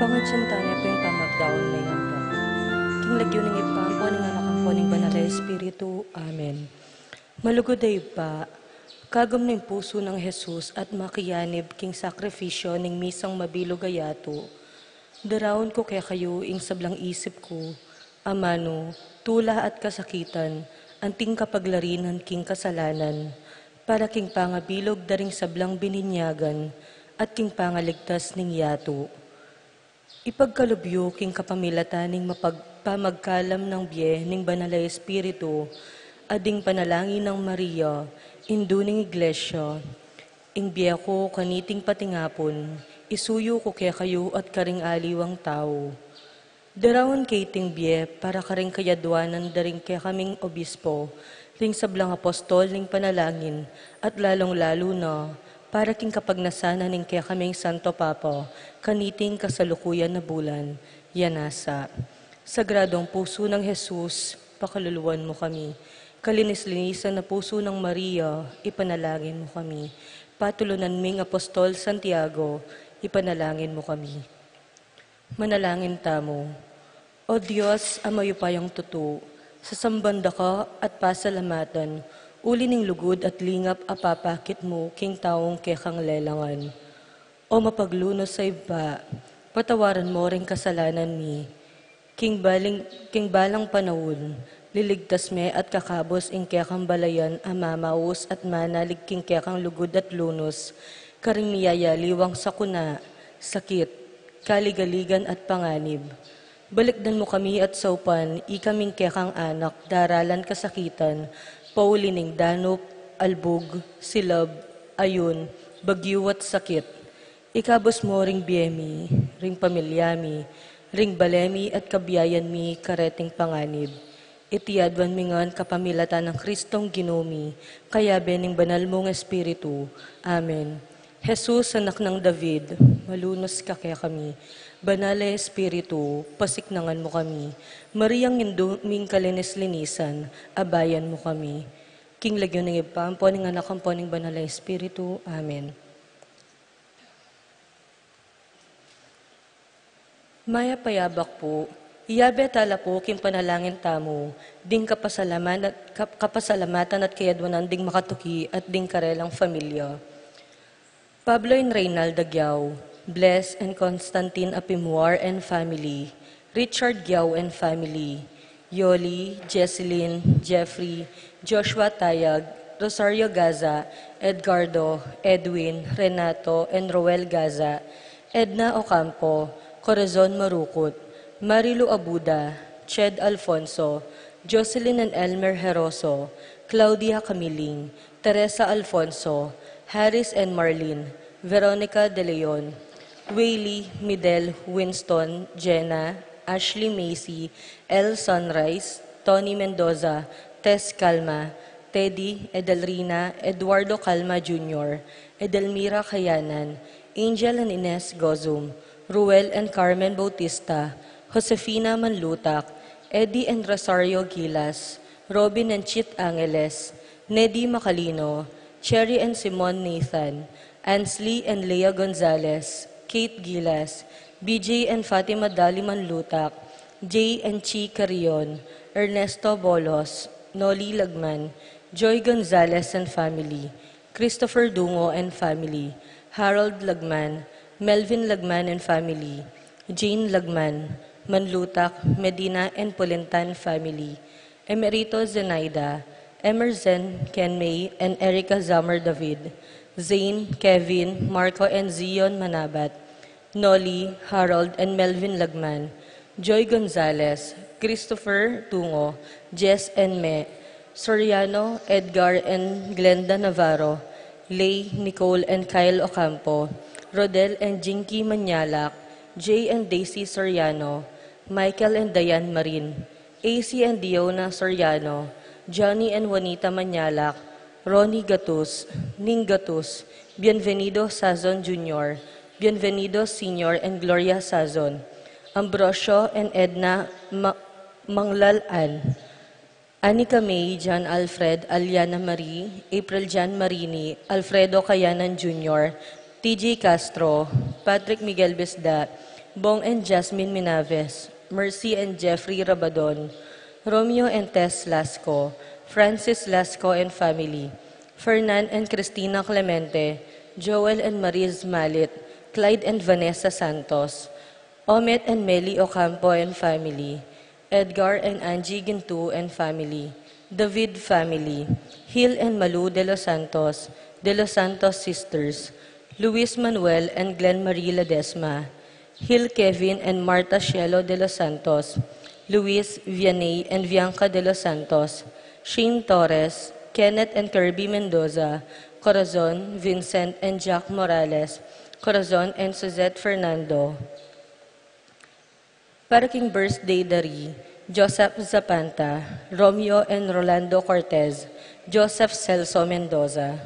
Pangadsantanya po yung pamagdaon na nga po. King lagyo ng ipampo ng anak po ng banal na Espiritu. Amen. Malugod ay pa, kagam ng puso ng Jesus at makiyanib king sakrifisyo ng misang mabilog ayato. Darawon ko kaya kayo ing sablang isip ko, amano, tula at kasakitan, anting kapaglarinan king kasalanan, para king pangabilog daring sablang bininyagan, at king pangaligtas ning yato. Ipagkalubyo king kapamilataning mapagpamagkalam ng biye ning banal na Espiritu, ading panalangin ng Maria, induning iglesia, ing biya ko kaniting patingapon, isuyo ko kaya kayo at karing aliwang tao. Darawon kay ting biye para karing kayadwanan daring kaya kaming obispo, ring sablang apostol ning panalangin, at lalong-lalo na, para king kapagnasanan ning kaya kaming Santo Papa, kaniting kasalukuyan na bulan, yanasa. Sagradong puso ng Jesus, pakaluluwan mo kami. Kalinis-linisan na puso ng Maria, ipanalangin mo kami. Patulunan ming Apostol Santiago, ipanalangin mo kami. Manalangin tamo. O Diyos, amayo payang tuto, sasambanda ka at pasalamatan, uli ning lugod at lingap apapakit mo king taong kekang lelangan. O mapaglunos sa iba, patawaran mo ring kasalanan mi. King balang panahon, liligtas me at kakabos ing kekang balayan amamaos at manalig king kekang lugod at lunos, karing niyayaliwang sakuna, sakit, kaligaligan at panganib. Balikdan mo kami at saupan, ikaming kekang anak, daralan kasakitan, paulining danop, albog, silab, ayun, bagyo at sakit. Ikabos mo ring biyemi, ring pamilyami, ring balemi at kabiyayan mi kareting panganib. Itiyadwan mi ngan kapamilatan ng Kristong ginumi, kaya bening banal mong Espiritu. Amen. Jesus, anak ng David, malunos ka kaya kami. Banal na Espiritu, pasiknangan mo kami. Mariang induming kalinis-linisan, abayan mo kami. King lagyo ng ipampo ng anak ang po ng banal na Espiritu. Amen. Maya payabak po, iyabe tala po king panalangin tamo, ding kapasalamatan at kayadwanan ding makatuki at ding karelang familia. Pablo and Reynald Dagyao, Bless and Constantine Apimuar and family, Richard Gyao and family, Yoli, Jesselyn, Jeffrey, Joshua Tayag, Rosario Gaza, Edgardo, Edwin, Renato, and Roel Gaza, Edna Ocampo, Corazon Marukot, Marilu Abuda, Ched Alfonso, Jocelyn and Elmer Heroso, Claudia Camiling, Teresa Alfonso, Harris and Marlene, Veronica De Leon, Wayley, Midel, Winston, Jenna, Ashley Macy, El Sunrise, Tony Mendoza, Tess Calma, Teddy, Edelrina, Eduardo Calma Jr., Edelmira Kayanan, Angel and Ines Gozum, Ruel and Carmen Bautista, Josefina Manlutak, Eddie and Rosario Gilas, Robin and Chit Angeles, Neddy Macalino, Cherry and Simon Nathan, Ansley and Lea Gonzalez, Kate Gilas, BJ and Fatima Dali Manlutak, Jay and Chi Carrion, Ernesto Bolos, Noli Lagman, Joy Gonzalez and family, Christopher Dungo and family, Harold Lagman, Melvin Lagman and family, Jane Lagman, Manlutak, Medina and Pulintan family, Emerito Zenaida, Emerson, Ken May, and Erica Zammer David, Zane, Kevin, Marco and Zion Manabat, Noli, Harold and Melvin Lagman, Joy Gonzalez, Christopher Tungo, Jess and Me, Soriano, Edgar and Glenda Navarro, Lay, Nicole and Kyle Ocampo, Rodel and Jinky Manyalak, Jay and Daisy Soriano, Michael and Diane Marin, AC and Diona Soriano, Johnny and Juanita Manyalak, Ronnie Gatus, Ning Gatus, Bienvenido Sazon Jr., Bienvenido Sr. and Gloria Sazon, Ambrosio and Edna Manglalan, Anika May, John Alfred, Aliana Marie, April Jan Marini, Alfredo Kayanan Jr., TJ Castro, Patrick Miguel Besda, Bong and Jasmine Minaves, Mercy and Jeffrey Rabadon, Romeo and Tess Lasco, Francis Lasco and family, Fernan and Cristina Clemente, Joel and Mariz Malit, Clyde and Vanessa Santos, Omet and Meli Ocampo and family, Edgar and Angie Gintu and family, David family, Hill and Malu de los Santos sisters, Luis Manuel and Glenn Marie Ledesma, Hill Kevin and Marta Cielo de los Santos, Luis Vianney and Bianca de los Santos, Shane Torres, Kenneth and Kirby Mendoza, Corazon, Vincent and Jack Morales, Corazon and Suzette Fernando. Para king birthday dari, Joseph Zapanta, Romeo and Rolando Cortez, Joseph Celso Mendoza.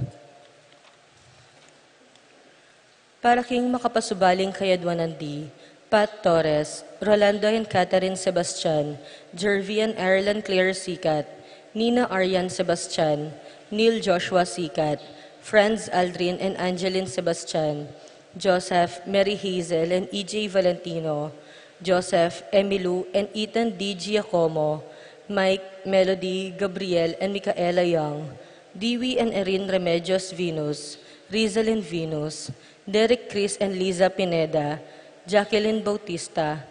Para king makapasubaling kayadwanandi, Pat Torres, Rolando and Catherine Sebastian, Jervy and Erlen Claire Sikat, Nina Arian Sebastian, Neil Joshua Sikat, Franz Aldrin and Angeline Sebastian, Joseph, Mary Hazel and EJ Valentino, Joseph, Emilu and Ethan D. Giacomo, Mike, Melody, Gabriel and Micaela Young, Dewey and Erin Remedios Venus, Rizalyn Venus, Derek Chris and Liza Pineda, Jacqueline Bautista,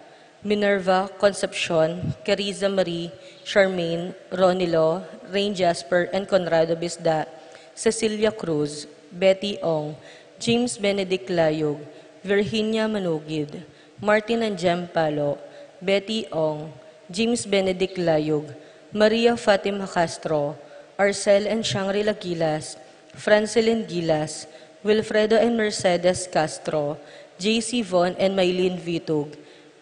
Minerva Concepcion, Cariza Marie, Charmaine, Ronilo, Rain Jasper and Conrado Bisda, Cecilia Cruz, Betty Ong, James Benedict Layog, Virginia Manugid, Martin and Jem Palo, Betty Ong, James Benedict Layog, Maria Fatima Castro, Arcel and Shangri-La Gilas, Francelyn Gilas, Wilfredo and Mercedes Castro, J.C. Von and Maylene Vitug,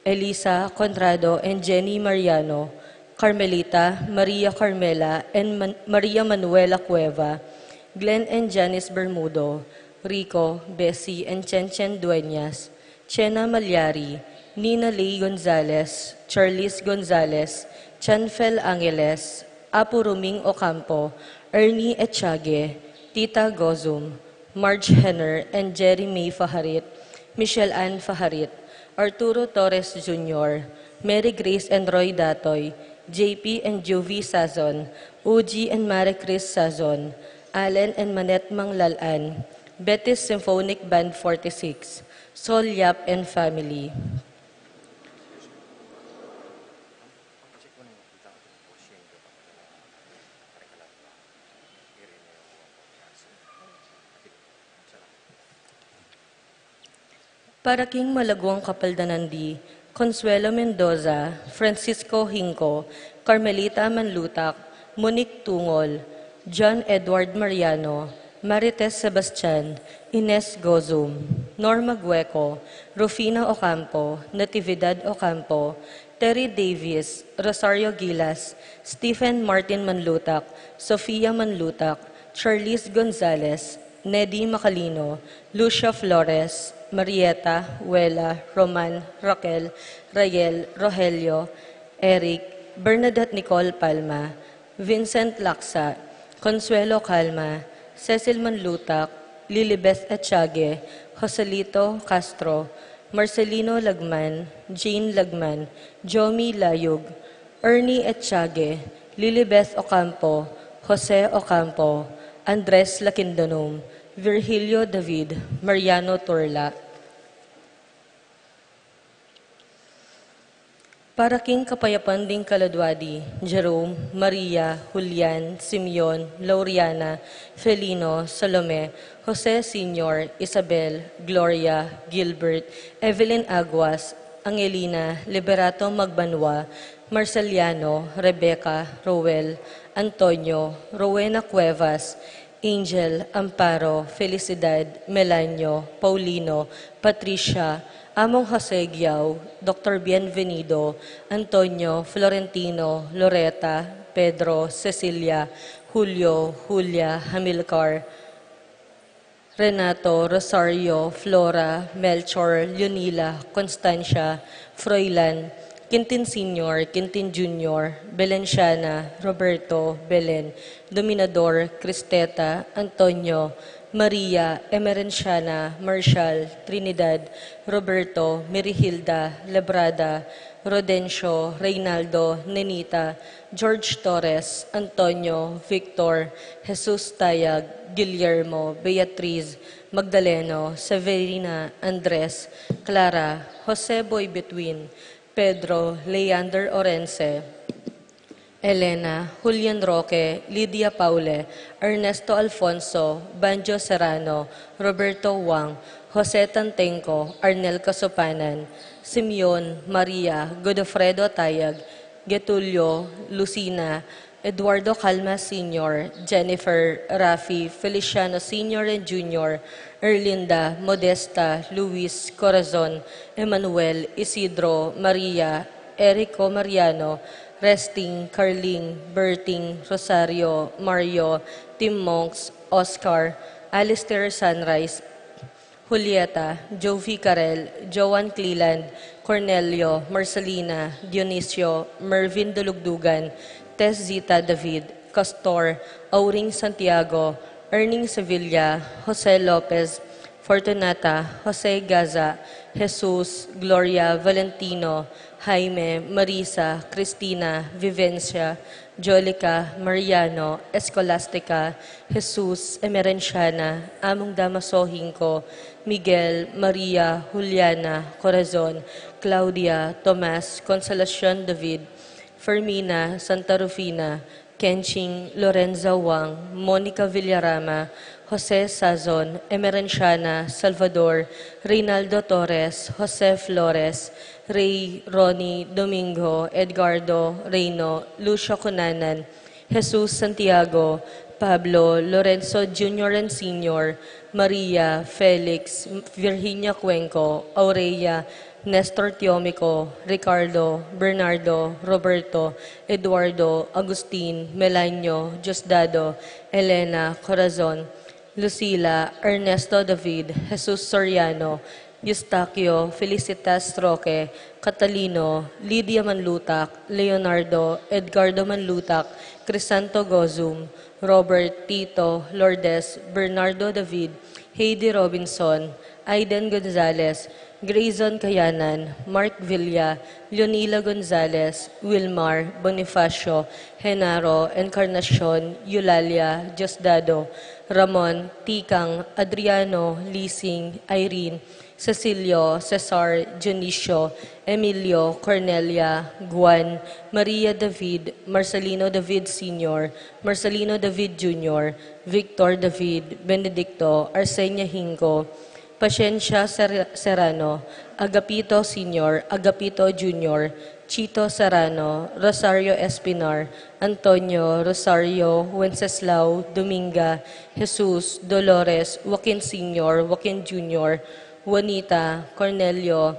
Elisa Conrado and Jenny Mariano, Carmelita, Maria Carmela and Maria Manuela Cueva, Glenn and Janice Bermudo, Rico, Bessie and Chen Dueñas, Chena Malyari, Nina Lee Gonzalez, Charlize Gonzalez, Chanfel Angeles, Apo Ruming Ocampo, Ernie Echage, Tita Gozum, Marge Henner and Jerry May Faharit, Michelle Ann Faharit, Arturo Torres Jr., Mary Grace and Roy Datoy, JP and Jovi Sazon, Uji and Marie Chris Sazon, Allen and Manette Manglalan, Betis Symphonic Band 46, Sol Yap and family. Para king Malaguang Kapaldanandi, Consuelo Mendoza, Francisco Hinco, Carmelita Manlutak, Monique Tungol, John Edward Mariano, Marites Sebastian, Ines Gozum, Norma Gueco, Rufina Ocampo, Natividad Ocampo, Terry Davis, Rosario Gilas, Stephen Martin Manlutak, Sofia Manlutak, Charlize Gonzalez, Neddy Macalino, Lucia Flores, Marieta, Wela, Roman, Raquel, Rayel, Rogelio, Eric, Bernadette Nicole Palma, Vincent Laksa, Consuelo Calma, Cecil Manlutak, Lilibeth Echage, Joselito Castro, Marcelino Lagman, Jane Lagman, Jomi Layog, Ernie Echage, Lilibeth Ocampo, Jose Ocampo, Andres Lakindanom, Virgilio David, Mariano Torla. Para king Kapayapan ding Kaladwadi, Jerome, Maria, Julian, Simeon, Lauriana, Felino, Salome, Jose Sr., Isabel, Gloria, Gilbert, Evelyn Aguas, Angelina, Liberato Magbanwa, Marceliano, Rebecca, Roel, Antonio, Rowena Cuevas, Angel, Amparo, Felicidad, Melanio, Paulino, Patricia, Among Jose Giao, Dr. Bienvenido, Antonio, Florentino, Loreta, Pedro, Cecilia, Julio, Julia, Hamilcar, Renato, Rosario, Flora, Melchor, Leonila, Constancia, Froilan, Quintin Sr., Quintin Jr., Belenciana, Roberto, Belen, Dominador, Cristeta, Antonio, Maria Emerenciana Marshall Trinidad Roberto Mirihilda Lebrada Rodencio Reynaldo Nenita George Torres Antonio Victor Jesus Tayag Guillermo Beatriz Magdaleno Severina Andres Clara Jose Boy Betwin Pedro Leander Orense Elena, Julian Roque, Lydia Paule, Ernesto Alfonso, Banjo Serrano, Roberto Wang, Jose Tantenco, Arnel Casopanan, Simeon, Maria, Godofredo Tayag, Getulio, Lucina, Eduardo Calma Sr., Jennifer, Rafi, Feliciano Sr. and Jr., Erlinda, Modesta, Luis, Corazon, Emmanuel, Isidro, Maria, Erico Mariano, Resting, Carling, Berting, Rosario, Mario, Tim Monks, Oscar, Alistair Sunrise, Julieta, Jovi Carel, Joan Cleland, Cornelio, Marcelina, Dionisio, Mervin Dulugdugan, Tess Zita David, Castor, Auring Santiago, Erning Sevilla, Jose Lopez, Fortunata, Jose Gaza, Jesus, Gloria, Valentino, Jaime, Marisa, Cristina, Vivencia, Jolica, Mariano, Escolastica, Jesus, Emerenciana, Among Damasohinko, Miguel, Maria, Juliana, Corazon, Claudia, Tomas, Consolacion David, Fermina, Santa Rufina, Kenching, Lorenza Wang, Monica Villarama, Jose Sazon, Emerenciana, Salvador, Reynaldo Torres, Jose Flores, Ray, Ronnie, Domingo, Edgardo, Reyno, Lucio Cunanan, Jesus Santiago, Pablo, Lorenzo Jr. and Sr., Maria, Felix, Virginia Cuenco, Aurelia, Nestor Tiomico, Ricardo, Bernardo, Roberto, Eduardo, Agustin, Melanio, Diosdado, Elena, Corazon, Lucila, Ernesto David, Jesus Soriano, Eustaquio, Felicitas Roque, Catalino, Lydia Manlutak, Leonardo, Edgardo Manlutak, Crisanto Gozum, Robert, Tito, Lourdes, Bernardo David, Heidi Robinson, Aiden Gonzalez, Grayson Kayanan, Mark Villa, Leonila Gonzalez, Wilmar, Bonifacio, Genaro, Encarnacion, Eulalia, Diosdado, Ramon, Tikang, Adriano, Lising, Irene, Cecilio, Cesar, Dionisio, Emilio, Cornelia, Juan, Maria David, Marcelino David Sr., Marcelino David Jr., Victor David, Benedicto, Arsenia Hinco, Pasensya Serrano, Agapito Sr., Agapito Jr., Chito Serrano, Rosario Espinar, Antonio, Rosario, Wenceslao, Dominga, Jesus, Dolores, Joaquin Sr., Joaquin Jr., Juanita, Cornelio,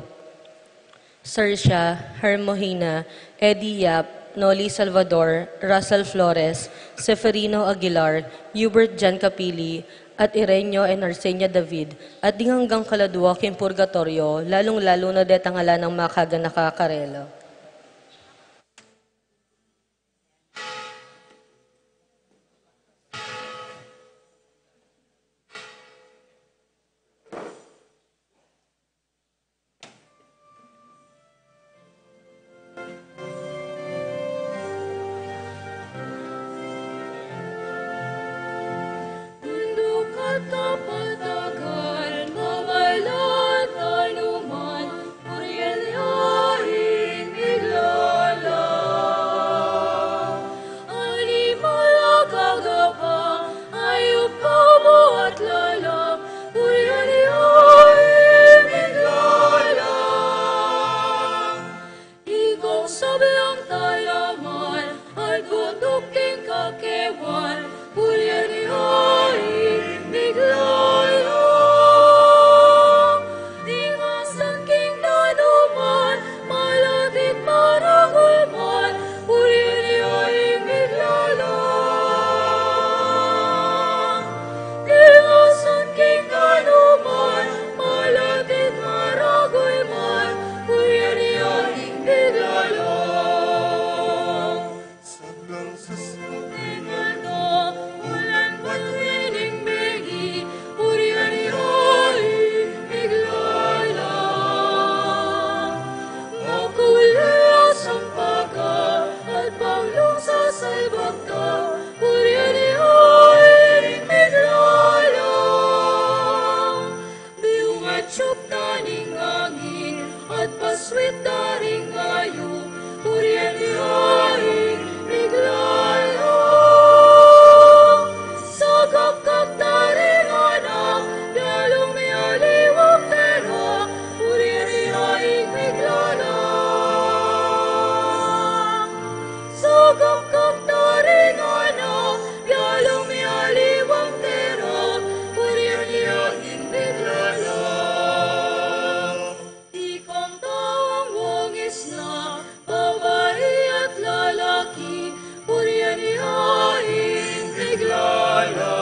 Sarsha, Hermohina, Eddie Yap, Noli Salvador, Russell Flores, Seferino Aguilar, Hubert Jan Capili, at Irenyo and Arsenia David, at di hanggang kaladwa kin purgatorio, lalong-lalo na detangala ng makaga nakakarelo. ning angin, at paswit daring ayo, purihan niyaing miglala. Sagap-kap daring anak, yalong miyaliwag tera, purihan niyaing miglala. Sagap-kap daring anak, yalong miyaliwag tera, purihan niyaing miglala. Ikang taong wangis na, babae at lalaki, purihan niyaing miglala.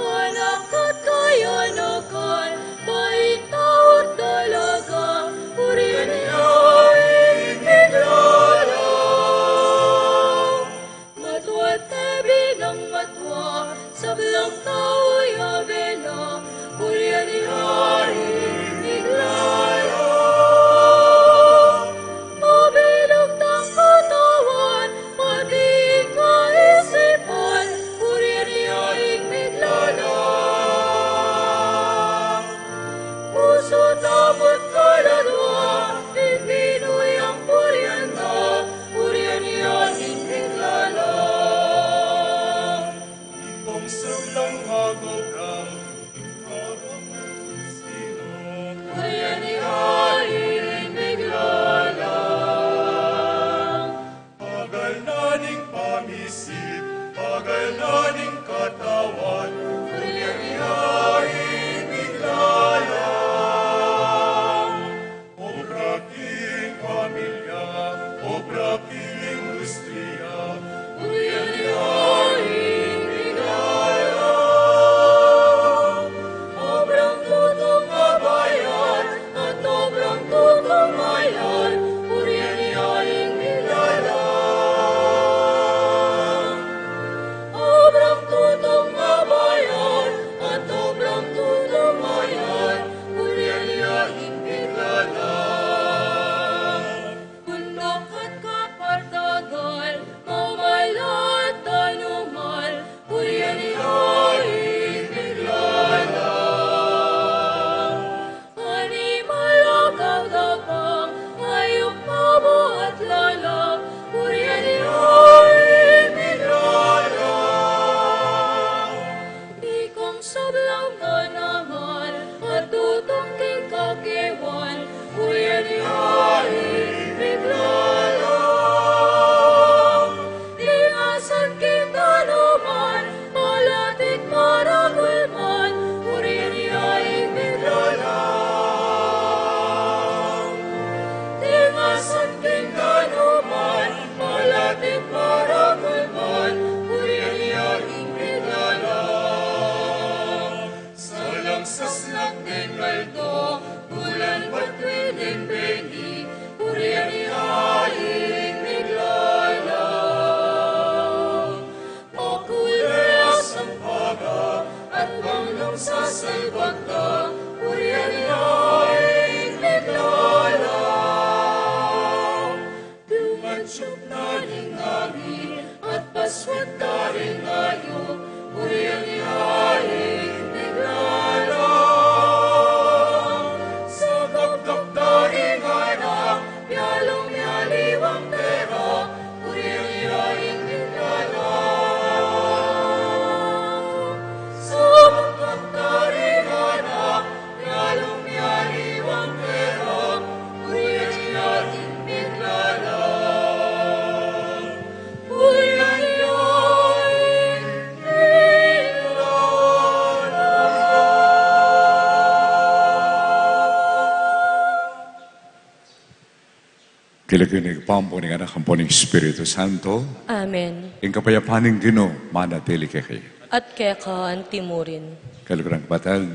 Anak at kayanakan, bait tao at dalaga, purihan niyaing miglala. Matwa at tebi ng matwa, sablang tao'y abela, purihan niyaing miglala. Mabilog ng katawan, pati kaisipan, purihan niyaing miglala. Puso tamot kaladwa, itinoy ang purihan na, purihan niyaing miglala. Kung sulang magogang, harap ng sino. Purihan niyaing miglala. Pagal na ning pamisit, pagal na ning katawan, purihan niyaing miglala. Obra king pamilya, obra king industriya, Purihan niyaing miglala. Obrang tutong bayan at obrang tutong bayan, purihan niyaing miglala. Obrang tutong bayan at obrang tutong bayan, purihan niyaing miglala. Bundok at kapartagal, mawala at anuman, purihan niyaing miglala. Animal o kagapang, hayop, mabo at lalang, purihan niyaing miglala. Ikang sablang na naman, at tutong king kakewan, purihan niyaing miglala. Ingasan kita naman, palatit maragulman, purihan niyaing miglala. Ingasan kita naman, palatit maragulman, purihan niyaing miglala. salang Saslak din kaldo, bulan ba't wining beni, purihan niyaing miglala. Makulias ang paga, at bangnong sa salbagda, purihan niyaing miglala. Dumatsyup na ning hangin, at paswat daring ayo, purihan niyaing miglala. Sagap-gap daring anak, yalong yaliwang tera, purihan niyaing miglala. Sagap-gap daring anak, yalong yaliwang tera, purihan niyaing miglala. Purihan niyaing miglala. Kilakinig pampo ni anak ang poning Espiritu Santo, Amen. ing kapayapaan ng Ginoo, manatili kay At kaya ka timurin. Kalugrang batag,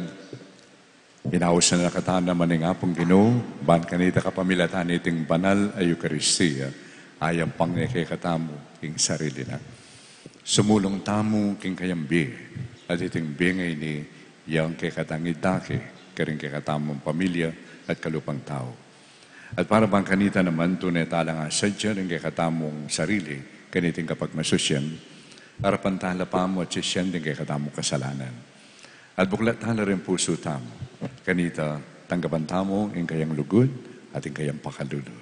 inaos na nakataan naman ng apong Ginoo, ban kanita kapamilatan iting banal ay Eucharistia, ayang pang kay katamo king sarili na. Sumulong tamo king kayambi, at iting bingay ni yang kay katangid dake, karing kay katamong pamilya at kalupang tao. At para bang kanita naman, tunay tala nga sadya ng kay katamong sarili, kaniting kapag masusyan, para pantala pa mo at sisyan din kay katamong kasalanan. At buklat tala rin puso tamo, Kanita, tanggapan tamo ang kayang lugod at ang kayang pakalulu.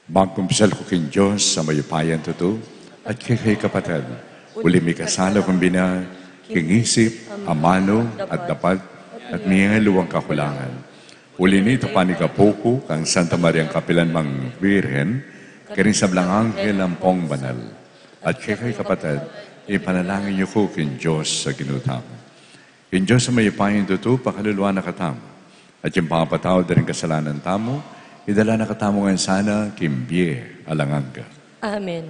Magkumpisal ko king Diyos sa mayupayan tuto at kay kapatid. Uli may kasala kong bina, king isip, amano at dapat at mga luwang kakulangan. Uli nito panigapoko kang Santa Mariang Kapilan Mang Virgen, karin sa blang anghel ang pong banal. At kay kapatid, ipanalangin niyo ko king Diyos sa ginutamo. King Diyos sa mayupayan tuto, pakaluluwa na katamo. At yung pangapataw na rin kasalanan tamo, idala na katamo ngayon sana, kimbye, alanganga. Amen.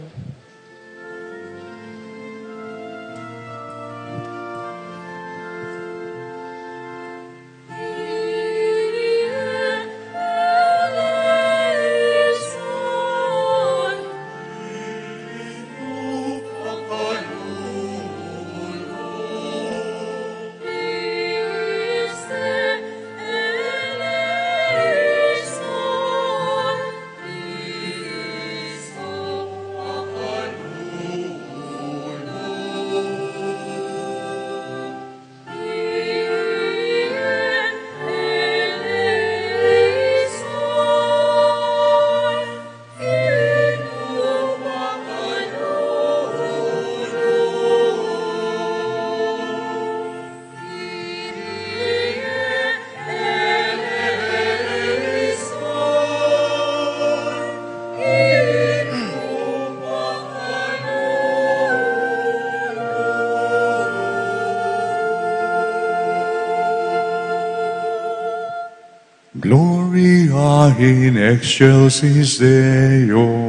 Gloria in excelsis Deo.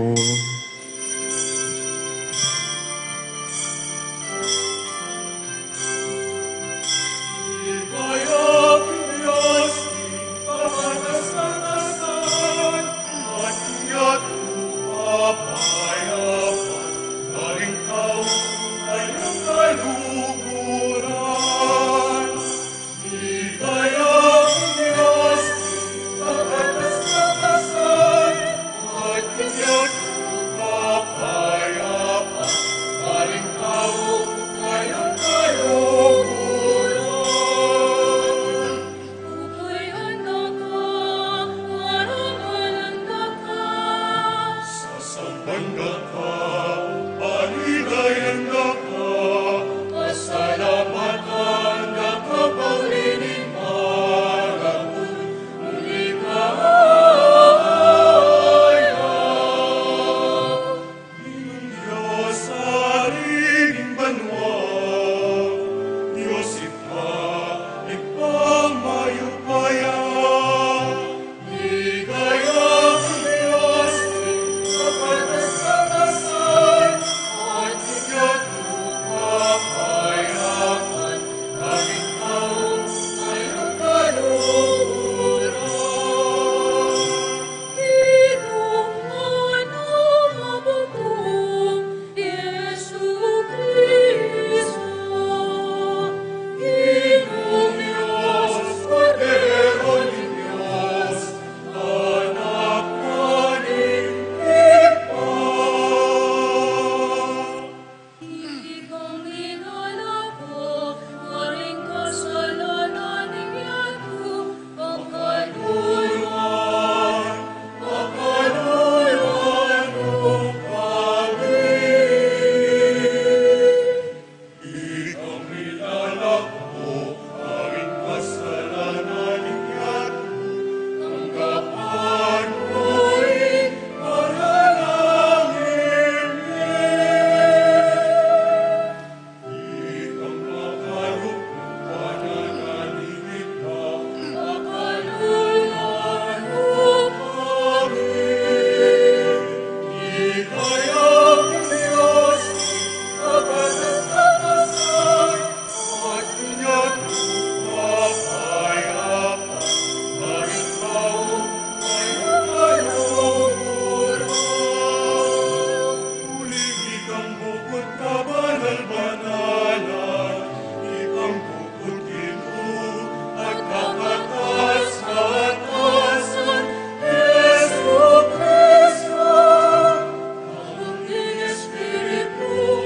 Espiritu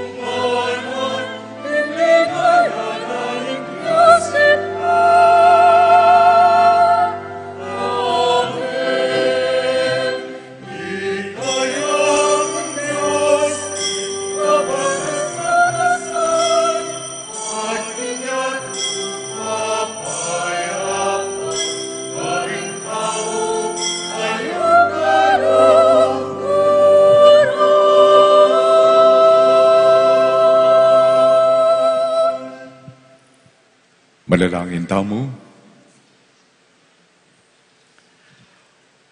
Manalangin tamo.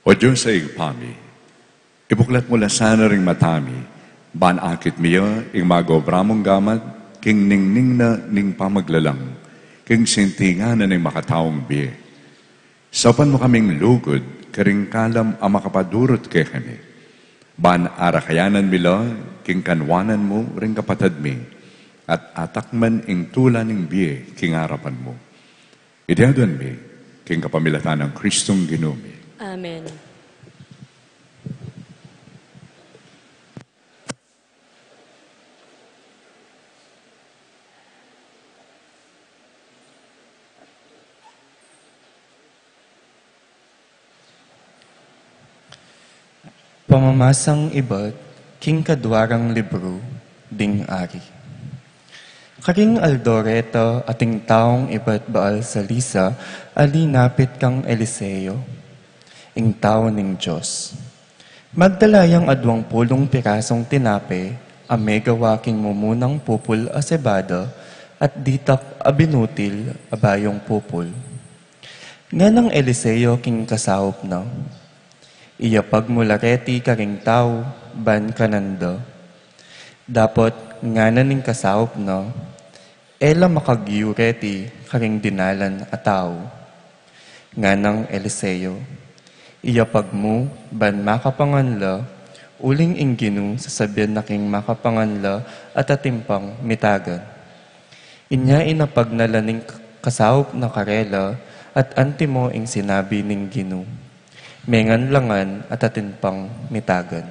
O Diyos sa igpami, ibuklat mo sana ring matami, ban akit miya, ing magobra mong gamat, king ningning na ning pamaglalang, king sintingan na ning makataong biye. Sapan mo kaming lugod, karing kalam ang makapadurot kay kami. Ban arakayanan mila, king kanwanan mo, ring kapatad mi, at atakman ing tula ning biye, king harapan mo. Ideadon mi, king kapamilatan ng Kristong Ginoo. Amen. Pamamasang iba't king kadwarang libro ding ari. Karing Aldoreto ating taong iba't baal sa lisa, alinapit kang Eliseo, ing tao ning Diyos. Magdalayang 20 pirasong tinape, amegawaking mumunang pupul a cebada, at ditak abinutil abayong pupul. Nga ng Eliseo king kasawop na, iya pagmulareti karing tao, ban kananda. Dapat nga na ning kasawop na, ela makagiureti karing dinalan a tao. Nga ng Eliseo, iya pagmu, ban makapanganla, uling ingginu sasabihan na king makapanganla at atimpang mitagan. Inya inapagnala ning kasawop na karela at antimo ing sinabi ning ginu. Mengan langan at atimpang mitagan.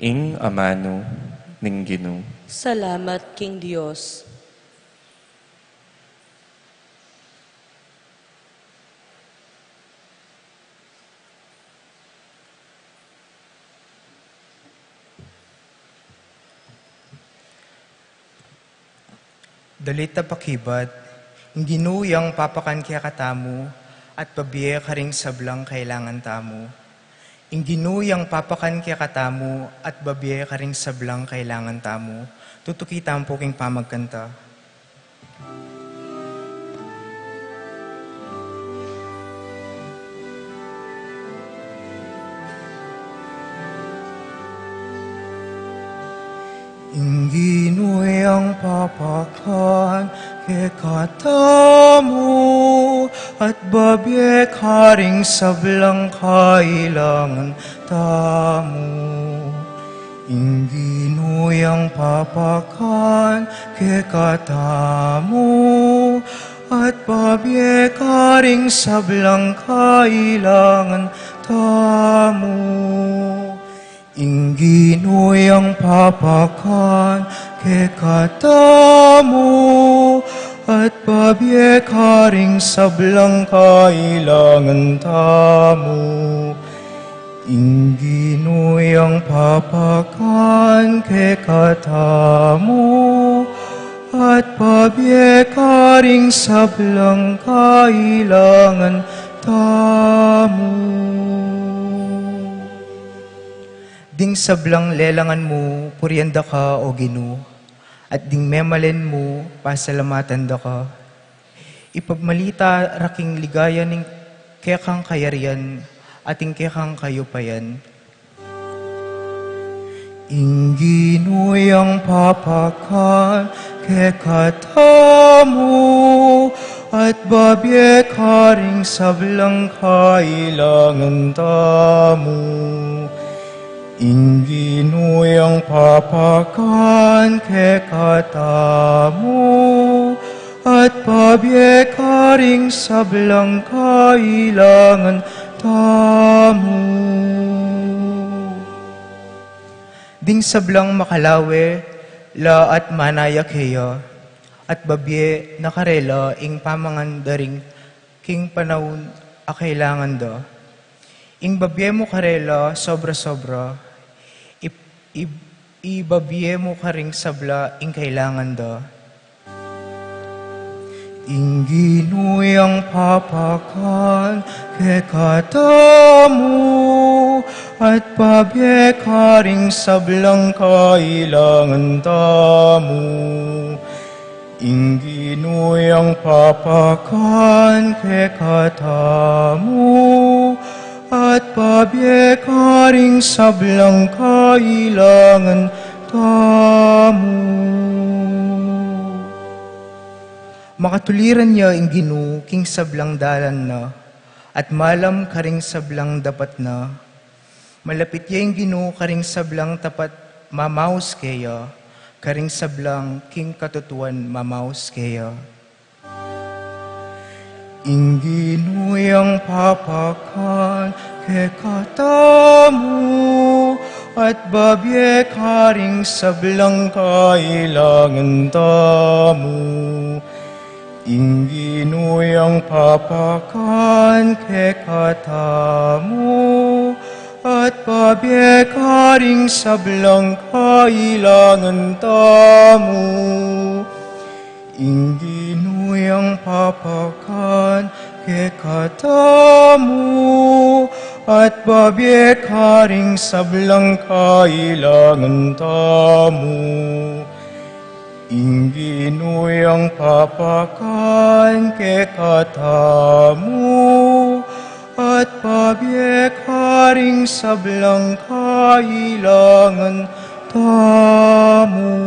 Ing amano ning ginu. Salamat, King Diyos. Dalita pakibat, ginuyang papakan kaya katamu, at pabiye ka ring sablang kailangan tamu. Ginuyang papakan kaya katamu, at babiye ka ring sablang kailangan tamu. Tutukita ang puking pamagkanta. Ginuyang papakan kay katamu, at babiye ka ring sablang kailangan tamu. Ginuyang papakan kay katamu, at babiye ka ring sablang kailangan tamu. Ginuyang papakan kay katamu, at babiye ka ring sablang kailangan tamu. Ginuyang papakan kay katamu, at babiye ka ring sablang kailangan tamu. Ding sablang lelangan mo, puryanda ka o Ginu, at ding memalen mo, pasalamatan da ka. Ipagmalita raking ligaya ning kekang kayarian, ating kekang kayupayan. Ginuyang papakan kekatamu, at babiye ka ring sablang kailangan tamu. Ginuyang papakan kay katamu, at babiye ka ring sablang kailangan tamu. Ding sablang makalawe, la at manaya kaya, at babiye nakarela ing pamangandaring king panahon a kailangan da. Ing babiye mo karela sobra-sobra, ibabiye mo ka ring sabla ing kailangan da. Ginuyang papakan kay katamu, at babiye ka ring sablang kailangan tamu. Inginuyang papakan ke katamu, at pabyekaring sablang kailangan tamu. Makatuliran niya inginu king sablang dalan na, at malam karing sablang dapat na. Malapit niya inginu karing sablang tapat mamaus kaya, karing sablang king katutuan mamaus kaya. Inginuyang papakan ke katamu, at babyekaring sablang kailangan tamu. Inginuyang papakan ke katamu, at pabyekaring sablang kailangan tamu. Inginuyang papakan ke katamu, at pabyekaring sablang kailangan tamu. Inginuyang papakan ke katamu, at pabyekaring sablang kailangan tamu.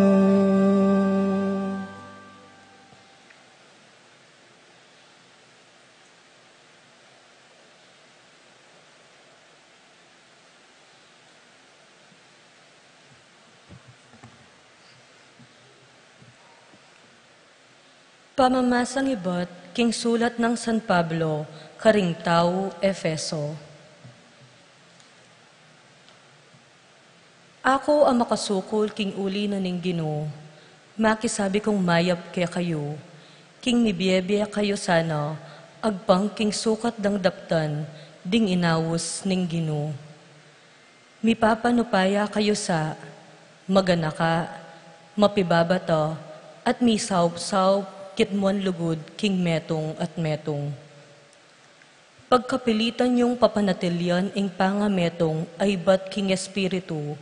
Pamamasang iba't king sulat ng San Pablo, karing tao, Efeso. Ako ang makasukol king uli na ning Ginoo, makisabi kong mayap kaya kayo, king nibiyebya kayo sana, agpang king sukat dang daptan, ding inawos ning Ginoo. Mipapanupaya kayo sa maganaka, mapibabata, at misawp-sawp, kitmuan lugod, king metong at metong. Pagkapilitan yung papanatilyan ing pangametong ay bat king espiritu,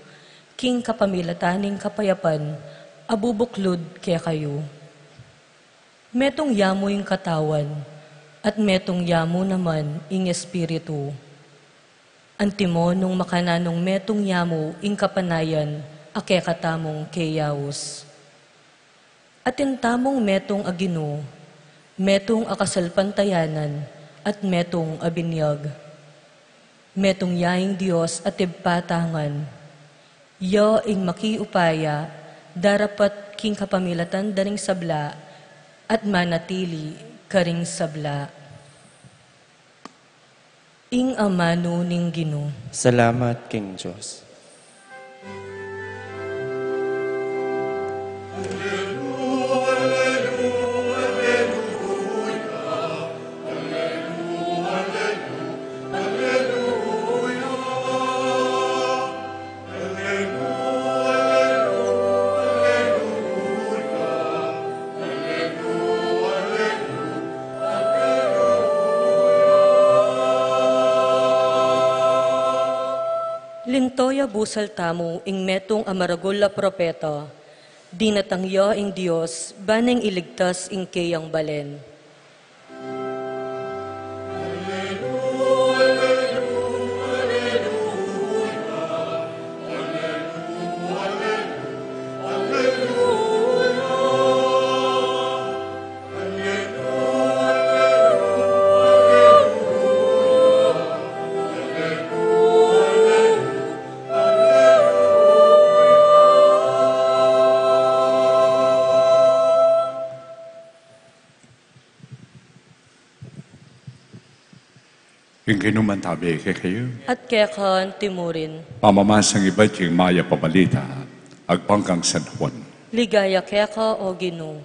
king kapamilataning kapayapan, abubuklod kaya kayo. Metong yamo yung katawan, at metong yamo naman ing espiritu. Antimo nung makananong metong yamo ing kapanayan, akekatamong kayawos. At intamong metong agino, metong akasalpantayanan, at metong abinyag. Metong yaing Diyos at ibpatangan, ya ing makiupaya, darapat king kapamilatan daring sabla, at manatili karing sabla. Ing amano ning Ginoo. Salamat, King Diyos. Lintoya busal tamo ing metong amaragol la propeta, dinatangya ing Diyos, baneng iligtas ing kayang balen. Yung kinumantabi kay kayo. At kekan timurin, Pamamasang iba't yung maya pabalita, agpangkang San Juan. ligaya keka o Ginoo.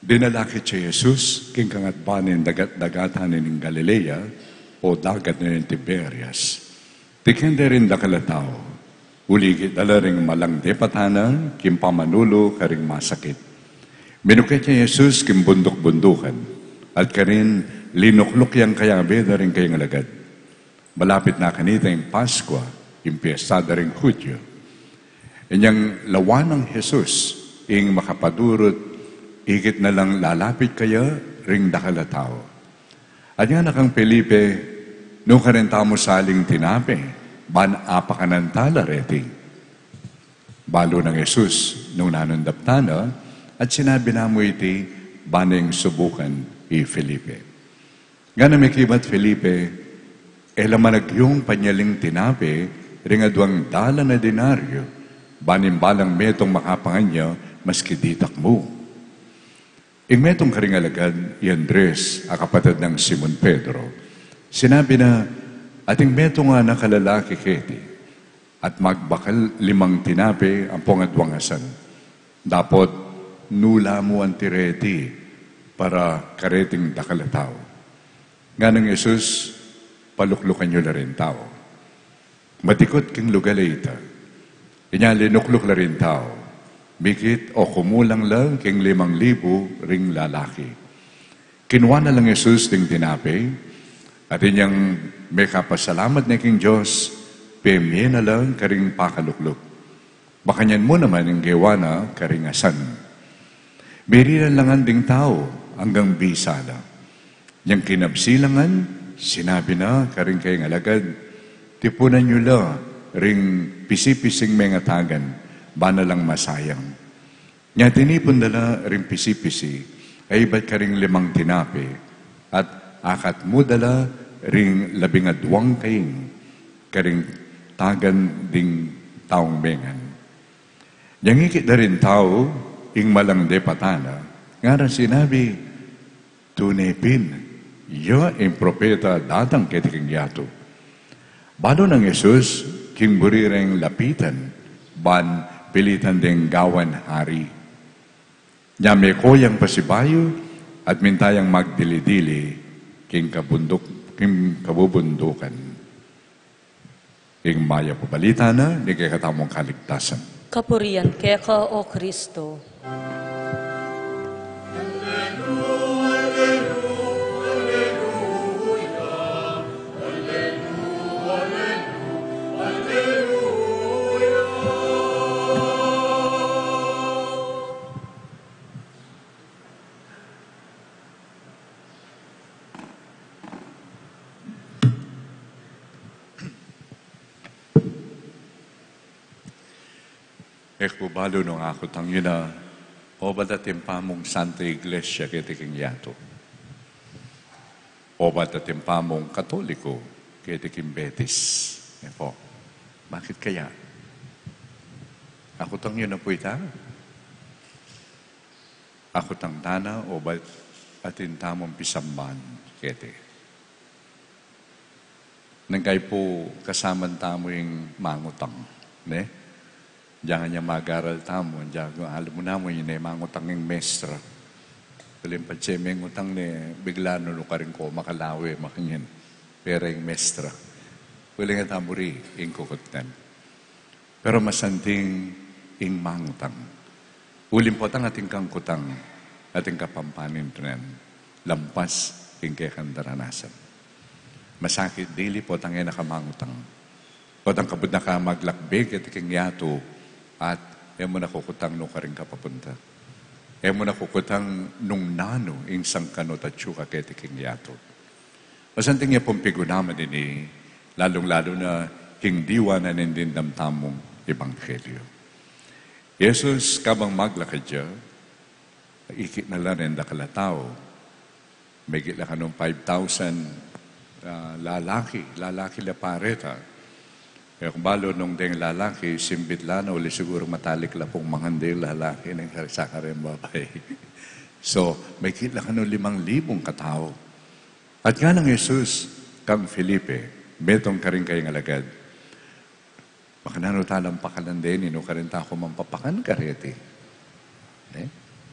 Dinalakit si Jesus, king kangatbanin dagat-dagatan ng Galilea, o dagat na yung Tiberias. Tikende rin da kalatao, uligit dala ring malang depatana, kim pamanulo karing masakit. Minukit niya Jesus kim bundok-bundukan, at karin linuklok yang kaya beda rin kayang alagad. Malapit na kanita yung Paskwa, yung piyesta da rin Hudyo. Inyang lawan ng Jesus, ing makapadurot, igit na lang lalapit kaya ring dakalatao. At nga nakang Felipe, nung karenta mo saling tinape, ban apakanantala reti. Balo ng Jesus, nung nanundaptana, at sinabi na mo iti, baneng subukan i Felipe. Nga na may kibat Felipe, elamanagyong panyaling tinape, ringadwang dala na denaryo, banimbalang metong makapanganya, maski ditak mo. Ing metong karingalagad, i Andres, akapatid ng Simon Pedro, sinabi na, ating meto nga nakalalaki keti, at magbakal 5 tinape ang pungadwangasan. Dapat nula mo ang tireti para kareting dakalataw. Nga ng Jesus, paluklukan nyo na rin tao. Matikot king lugalayta. Inya linukluk na rin tao. Bigit o kumulang lang king 5,000 ring lalaki. Kinuha na lang Jesus ding tinape, at inyang may kapasalamat na king Diyos, pemye na lang karing pakalukluk. Baka niyan mo naman yung gewa na karingasan. Birilan langan ding tao hanggang bisala. Yang kinabsilangan, sinabi na karing kayong alagad, tipunan nyo la ring pisipising may ngatagan, bana lang masayang. Nya tinipon dala ring pisipisi, ay ba't karing 5 tinape, at akat mo dala ring 12 kaing, karing tagan ding taong mengan. Yang ikit na rin tao, ing malang depatana, nga rin sinabi, tunepin, ya ang propeta datang ketiking yato. Balo ng Jesus, king burireng lapitan, ban pilitan ding gawan hari. Nya may koyang pasibayo, at mintayang magdili-dili, king kabubundukan. Ing maya pabalita na, di kaya katamong kaligtasan. Kapurian kaya ka, O Kristo. Ekubalo nung ako tangin na o batatim pa mong Santa Iglesia kitiking yato. O batatim pa mong Katoliko kitiking Betis. Po, bakit kaya? Ako tangin na po ita? Ako tang tana o bat atin tamong pisamban kete. Nangkay po kasaman tamo yung mangutang. Ne? Diyan niya mag-aral tamo. Diyan, alam mo na mo, yun ay mangutang yung mestra. Kalim pa siya, may ngutang ni bigla no ka rin ko, makalawi, makanyan. Pero yung mestra. Wala nga tamo rin, yung kukutan. Pero masanting yung mangutang. Ulim po tang ating kang kutang, ating kapampanin tunan. Lampas yung kakandaranasan. Masakit, dili po tangay nakamangutang. O tang kabud na ka maglakbig at iking yato, at mo na kukutang nung ka rin kapapunta. Mo na kukutang nung nano ing sangkanot at syuka ketiking yato. Masanting niya pong pigunaman din lalong-lalo na hingdiwa na nindindam tamong ebanghelyo. Jesus, kabang maglakad siya, ikit na lang rin kalatao, may gila ka nung 5,000 lalaki la pareta. Kaya kung balo nung ding lalaki, simbit lang, uli siguro matalik la pong mangandil lalaki ng sa rin babay. So, may kita ka nung 5,000 katao. At nga ng Jesus, kang Felipe, betong ka rin kayong alagad. Baka nanutalang pakalan din, ino ka rin tako mampapakan ka reti.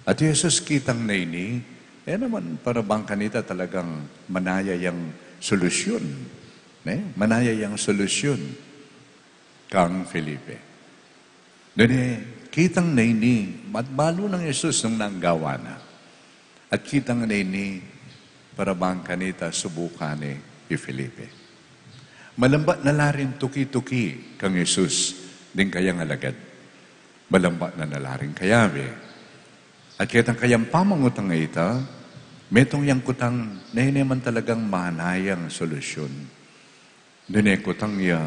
At Jesus kitang naini, naman para bang kanita talagang manaya yung solusyon. Manaya yang solusyon kang Felipe. Doon kitang naini, matbalo ng Yesus nung nanggawa na. At kitang naini, para bang kanita subukan ni Felipe. Malambat na larin tuki-tuki kang Yesus, din kayang alagad. Malambat na nalaring kayabi. At kitang kayang pamangutang ita, metong yang kutang naman talagang manayang solusyon. Doon kutang ya,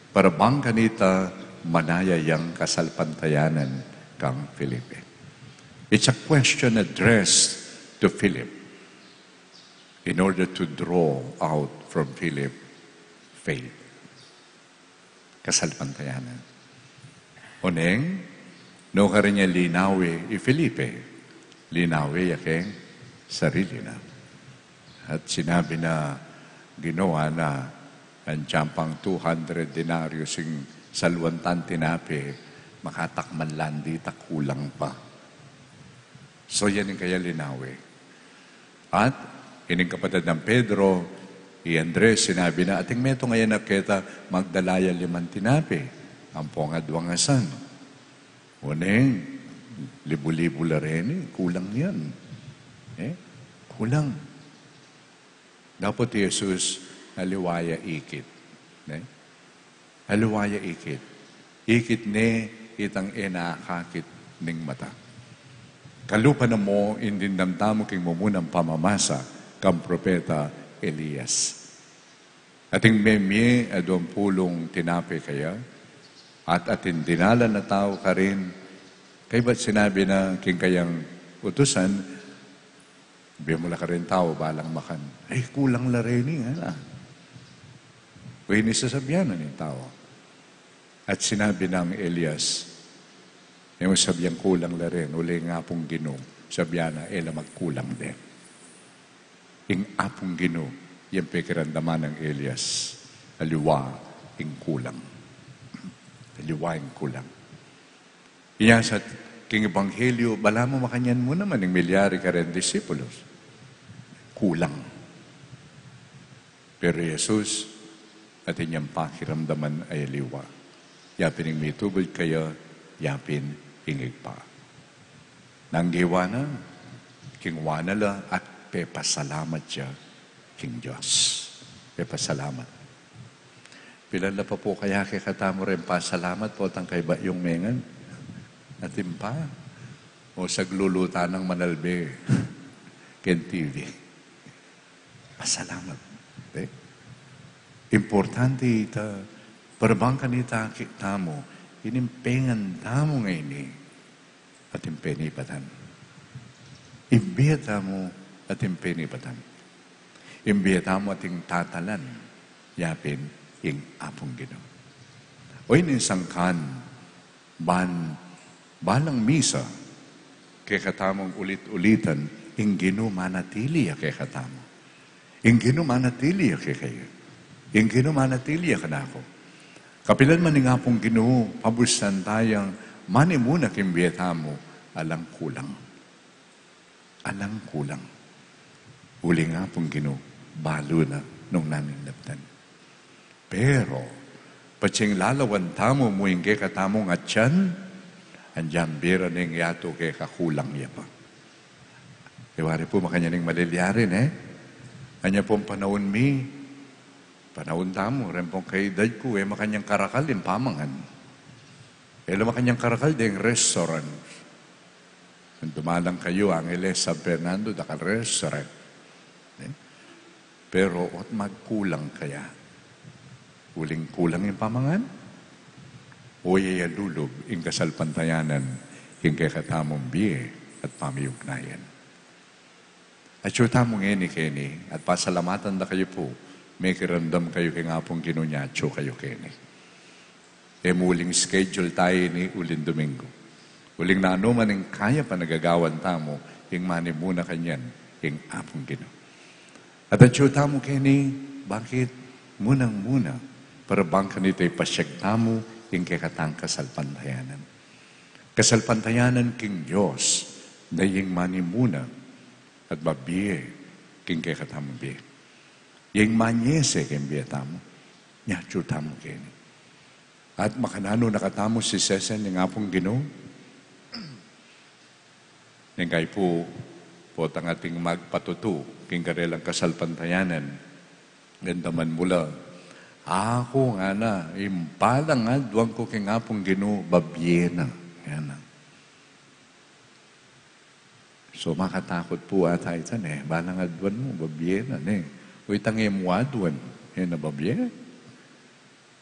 para bang kanita manaya yang kasalpantayanan kang Felipe. It's a question addressed to Philip in order to draw out from Philip faith. Kasalpantayanan. Oneng, no ka rin niya linawi Felipe. Linawi yakeng sarili na. At sinabi na ginawa na ang tiyempang 200 denarios yung salwantan tinapi, makatakman landi, takulang pa. So yan yung kaya linawi. At ining kapatid ng Pedro, Andres, sinabi na, ating meto ngayon na kita magdalaya 5 tinapi, ang pongadwangasan. Uneng, libu-libu la rin, kulang yan. Kulang. Dapat Jesus, haliwaya ikit. Haliwaya ikit. Ikit ne itang enakakit ning mata. Kalupa na mo, indindamtamo king mumunang pamamasa kang propeta Elias. Ating memye adong pulong tinapi kaya, at ating dinala na tao ka rin, kay ba't sinabi na king kayang utusan, bimula ka rin tao, balang makan. Ay, kulang la rin nga. Uy, nisasabihan na ni tao. At sinabi ng Elias, yung sabihan kulang la rin, uli nga pong Ginoo, sabihan na, ela magkulang din. Ing apong Ginoo, yung pekirandaman ng Elias, aliwa, ing kulang. Aliwa, ing kulang. Iyan sa king Ebanghelyo, bala mo makanyan mo naman, yung milyari ka rin disipulos. Kulang. Pero Jesus, at inyang pakiramdaman ay aliwa. Yapin yung mitubod kayo, yapin ingig pa. Nanggiwa na, kingwa na la, at pepasalamat siya, king Diyos. Pepasalamat. Pilala pa po kaya kay katamo rin pasalamat po tang kay ba yung mengan. Natin pa. O sagluluta ng manalbe. Ken TV. Pasalamat. Importante ita, parabang kanita kita mo, inimpengan tamo ngayon at impenipatan. Imbiyata mo at impenipatan. Imbiyata mo ating tatalan, yapin, ing apong Ginoo. O inisangkan, balang misa, kay katamong ulit-ulitan, ing Ginoo manatili kay katamo. Ing Ginoo manatili kay kayo. Yung ginumanatili ka na ako. Kapilan man nga pong Ginoo, pabusan tayang mani muna kimbiyata mo, alang kulang. Alang kulang. Uli nga pong Ginoo, balo na nung naninabtan. Pero, patsing lalawan tamo mo yung katamo nga tiyan, andyan bira ning yato kay kakulang niya pa. Iwari po makanyaning malilyarin Kanya pong panahon panahon tamo, rin pong kay dad ko, makanyang karakal din pamangan. Makanyang karakal din restaurant. Kung dumalang kayo, Angeles, San Fernando, dakal restaurant. Pero, at magkulang kaya? Kuling-kulang yung pamangan? O yayalulog, yung kasalpantayanan, yung kay katamong biye at pamiyugnayan. At yung tamong Kenny, at pasalamatan na kayo po, may kirandam kayo kay nga pong Ginunyacho kayo, Kenny. Muling schedule tayo ni uling Domingo. Uling na ano man yung kaya pa nagagawan tamo, yung mani muna kanyan, yung apong Ginoo. At ang tamo, Kenny, bakit munang-muna, para bang kanito'y pasyag tamo, yung kikatang kasalpantayanan. Kasalpantayanan king Diyos, na yung mani muna, at babiye, king kikatamang biye. Yung manyese kembia tamo. Nya tamo kini. At makanano nakatamo si Sesen yung apong Ginoo. Yung kay po tang ating magpatutu, king karelang kasalpantayanan. Gandaman mula. Ako nga na, impalang nga, duwang ko king apong Ginoo, babyena. Yan na. So makatakot po ata itan balang adwan mo, babyena Uy tangi mo adwan, na babye.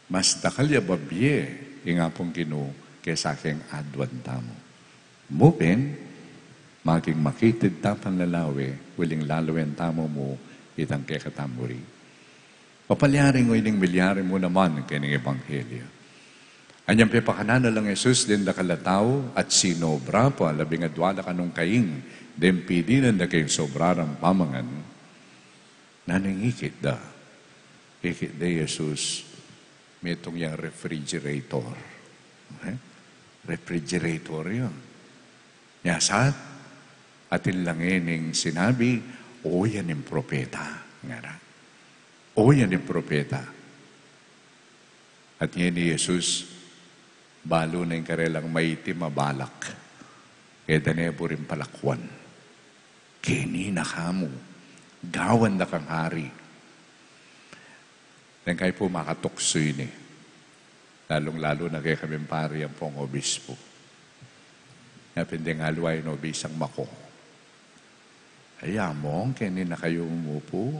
Mas dakalya babye, yung apong Ginoo, kaysa aking adwan tamo. Mupin, maging makitid tapan lalawi, wiling lalawin tamo mo, itang kekatamuri. Papalyaring o ining milyari mo naman kining Ebanghelyo. Anyang pepakanan na lang Jesus din da kalataw at sinobra pa, labing adwala kanong kaing, din pidinan da kayong sobrarang pamangan, naningikit da. Ikit da Jesus, may itong yung refrigerator. Okay? Refrigerator yun. Yasat, atin lang ining sinabi, o yan yung propeta. O yan yung propeta. At yan ni Jesus, balo na yung karelang maiti mabalak. Kaya danebo rin palakwan. Kini na kamo. Gawan na kang hari. Nang kayo po makatuksoy ni. Lalong-lalo na kayo kami pari ang pong obispo. Napinding halway no bisang mako. Ayamong, kini na kayo umupo.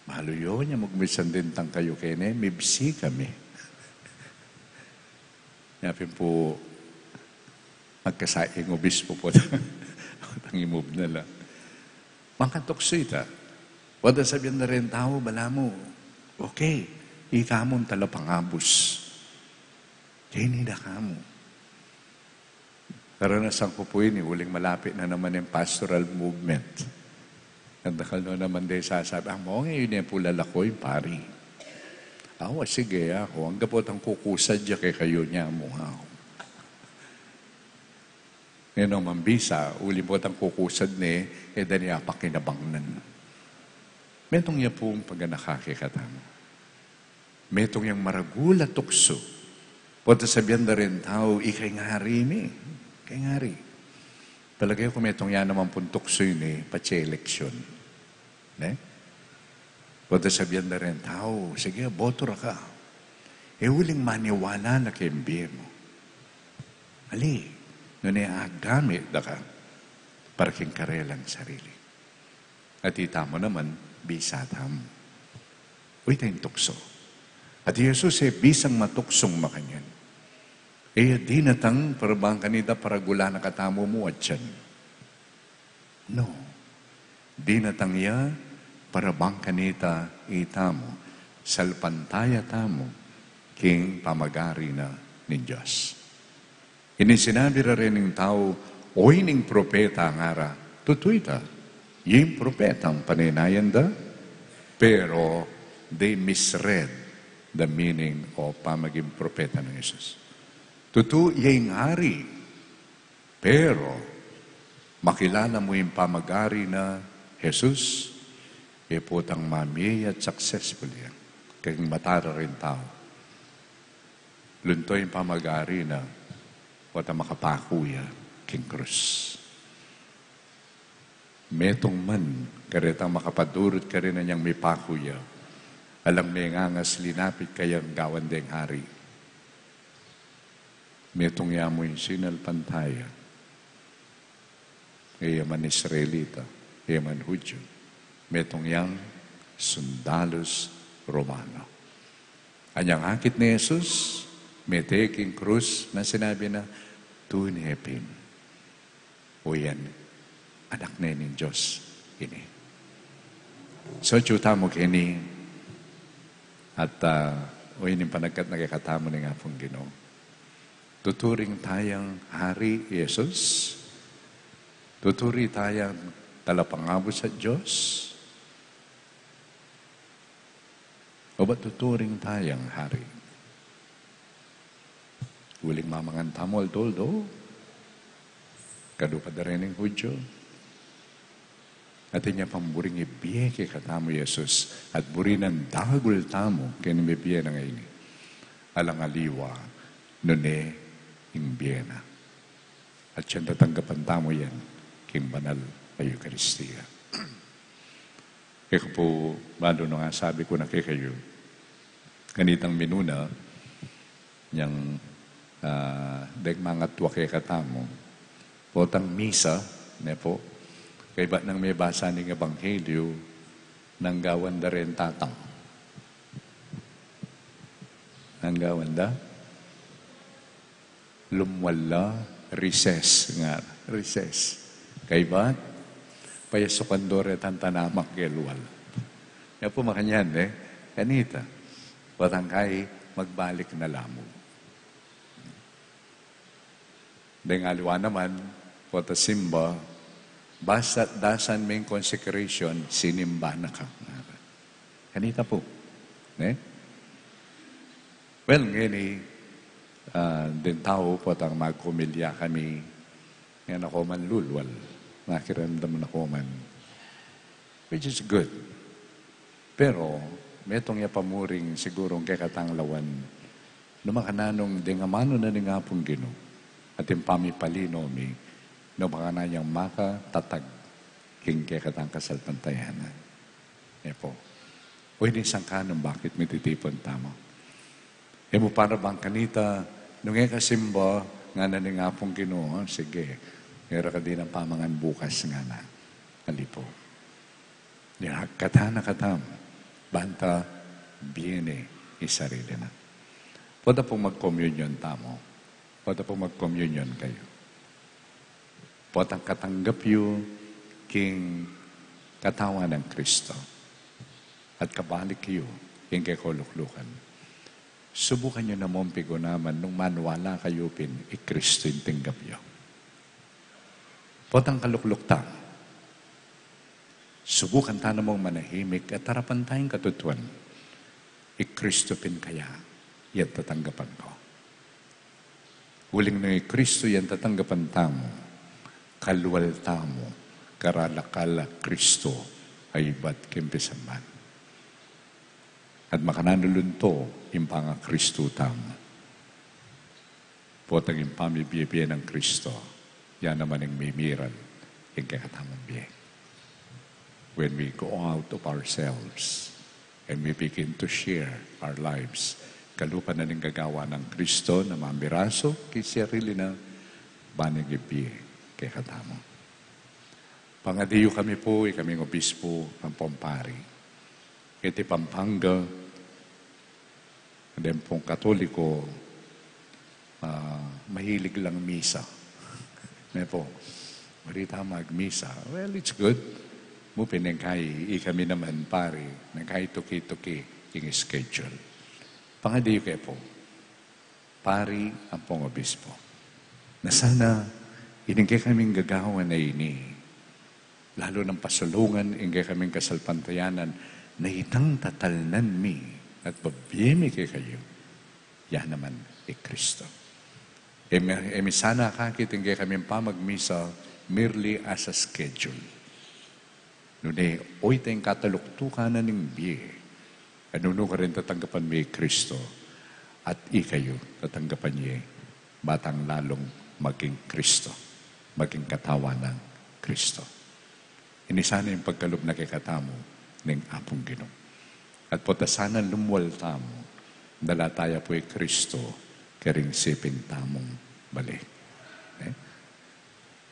Mahalo yun, yung magmisan din tang kayo kini, mibsi kami. Napin po, magkasaing obispo po. Tangimove na lang. Makatuksoy ta. Wala sabihan na rin tao, bala mo. Okay, ikamon talapangabos. Kini na kamo. Karanasan ko po yun, huling malapit na naman yung pastoral movement. Nagdakal na naman din sasabi, mo ngayon yung pulalakoy, pari. Ako, sige ako. Ang gapot ang kukusad niya kay kayo niya mo ako. Ngayon ang mambisa, ulibot ang kukusad ni, daniya pa kinabangnan. Metong niya pong pag nakakikatama. Metong yung maragula tukso. Pwede sabihan na rin tao, ikay ngari ni. Ikay ngari. Palagay ko metong yan naman pong tukso yun pache eleksyon. Pwede sabihan na rin tao, sige, boto ra ka. Huling maniwala na kembie mo. Ali, nun agamit da ka para king karelang sarili. At itamo naman, bisa tamo. Uy, tayong tukso. At Jesus bisang matuksong makanyan. Di natang parabang kanida para gula na katamo mo at yan. No. Di natang ya parabang kanita itamo salpantaya tamo king pamagari na ni Diyos. Inisinabi rin ng tao, oy ning propeta ngara, tutoy ta. Yung propeta ang paninayan da, pero they misread the meaning of pamaging propeta ng Jesus. Tutu, yung hari, pero makilala mo yung pamagari na Jesus, putang mami at successful yan. Kaya matara rin tao. Lunto yung pamagari na wata makapakuya king krus. Metong man, karetang makapadurot ka rin na niyang may pakuya. Alam may ngangas linapit kayang gawan deng hari. Metong yamo yung sinal pantaya. Kaya man Israelita, kaya man Hudyo. Metong yang sundalos Romano. Anyang akit ni Jesus, may taking krus na sinabi na, tunepin. O yan, anak na ng Diyos ini. So, tiyuta mo kini, at o yun yung panagkat nagkakatamo ng apong Ginoo. Tuturing tayang Hari Jesus. Tuturi tayang talapangabo sa Diyos. O ba tuturing tayang Hari? Huling mamangan tamol toldo. Kadupad na rin ng Hudyo. At inya pamburing ibiye kay katamo Yesus. At burinan dagul tamo kinimibiye na ngayon. Alang aliwa, nune, imbiyena. At siya tatanggapan tamo yan, king banal na Eucharistia. Kaya po, bado na nga sabi ko na kay kayo, ganitang minuna, niyang deg mga tuwa kay katamo, potang misa, ne po, kay ba't nang may basa ng Ebanghelyo, nang gawan da rin tatang. Nang gawan da? Lumwala, recess nga, recess. Kay ba't? Payasukan do rin tantanamak gelwal. Kaya po makanyan, kanita, patang kay magbalik na lamo. Dahil aliwa naman, pota simba, basta dasan may consecration, sinimba na ka. Kanita po. Well, ngayon din tao po tang magkumilya kami ngayon ako man lulwal. Nakiramdam na ko man. Which is good. Pero, metong yapamuring sigurong kay katanglawan numakananong dingamano na ni nga pong Gino at yung pamipalino mi no makana niyang maka tatag king kay katang kasalpantayanan. Po. O hindi sangkanong bakit may titipon tamo. Mo para bang kanita nung kasimba nga na ni nga pong Gino, sige, meron ka din ang pamangan bukas nga na. Alipo. Katana katam. Banta, biene, isarili na. Pwede pong mag-communion tamo. Pwede pong mag-communion kayo. Pwede ang katanggap yu king katawan ng Kristo. At kabalik yu king kakuluklukan. Subukan nyo na mong naman nung manwala kayo pin, Kristo yung tinggap yu. Pwede ang kaluklukta. Subukan tayo mong manahimik at harapan tayong katutuan. Kristo pin kaya, yan tatanggapan ko. Huling na Kristo yan tatanggapan tamo, kalwal tamo, karalakala Kristo ay ba't kimpisan man. At makananulunto, yung panga Kristo tamo. Potang yung pamibiyabiyay ng Kristo, yan naman ang mimiral, yung kakatamang biyay. When we go out of ourselves and we begin to share our lives, kalupan na ng gagawa ng Kristo na mamiraso, kay sarili na banigibiyay kay katamo. Pangadiyo kami po, kaming obispo ng Pompari. Iti Pampanga, and pong Katoliko, mahilig lang misa. May po, marita magmisa. Well, it's good. Mupin ng kay, kami naman pare, ng kay tuki-tuki yung schedule. Pangadiyo kayo po, pari ang pong obispo. Na sana, inigay kaming gagawa na ini, lalo ng pasulungan, inigay kaming kasalpantayanan, na itang tatalnan mi, at babiyemi kayo, yan naman Kristo. Sana kakitingay kami pamagmisa merely as a schedule. Nune, oy tayong kataluktukan na ng biye. Anuno ka rin tatanggapan mi Kristo at ikayo tatanggapan niya batang lalong maging Kristo, maging katawan ng Kristo. Inisana yung pagkaloob na kay katamo ng apong Ginoo. At potasana lumwal tamo, dala tayo po'y Kristo, karing sipin tamong balik.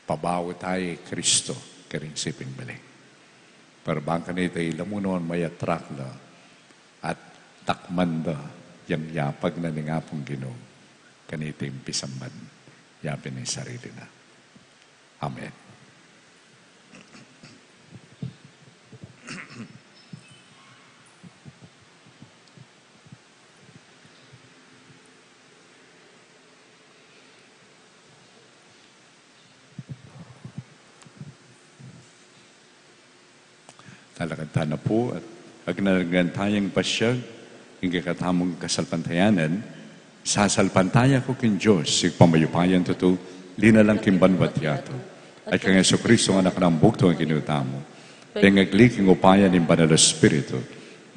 Pabawo tayo Kristo, karing sipin balik. Parabang kanita ilamunon may atrakla at takmanda yang yapag na ng apong Ginoo, kanita yung pisamban, yapin ng sarili na. Amen. Talakad na po at agnalagan tayong pasyag, hindi katamong kasalpantayanan, sasalpantaya ko kin Diyos, sigpamayupayan to, linalang kimbanwat yato, at kang Yesu Kristo ang anak ng bugto ang kinutamo, Pengaglik ang upaya ng Banal na Espiritu,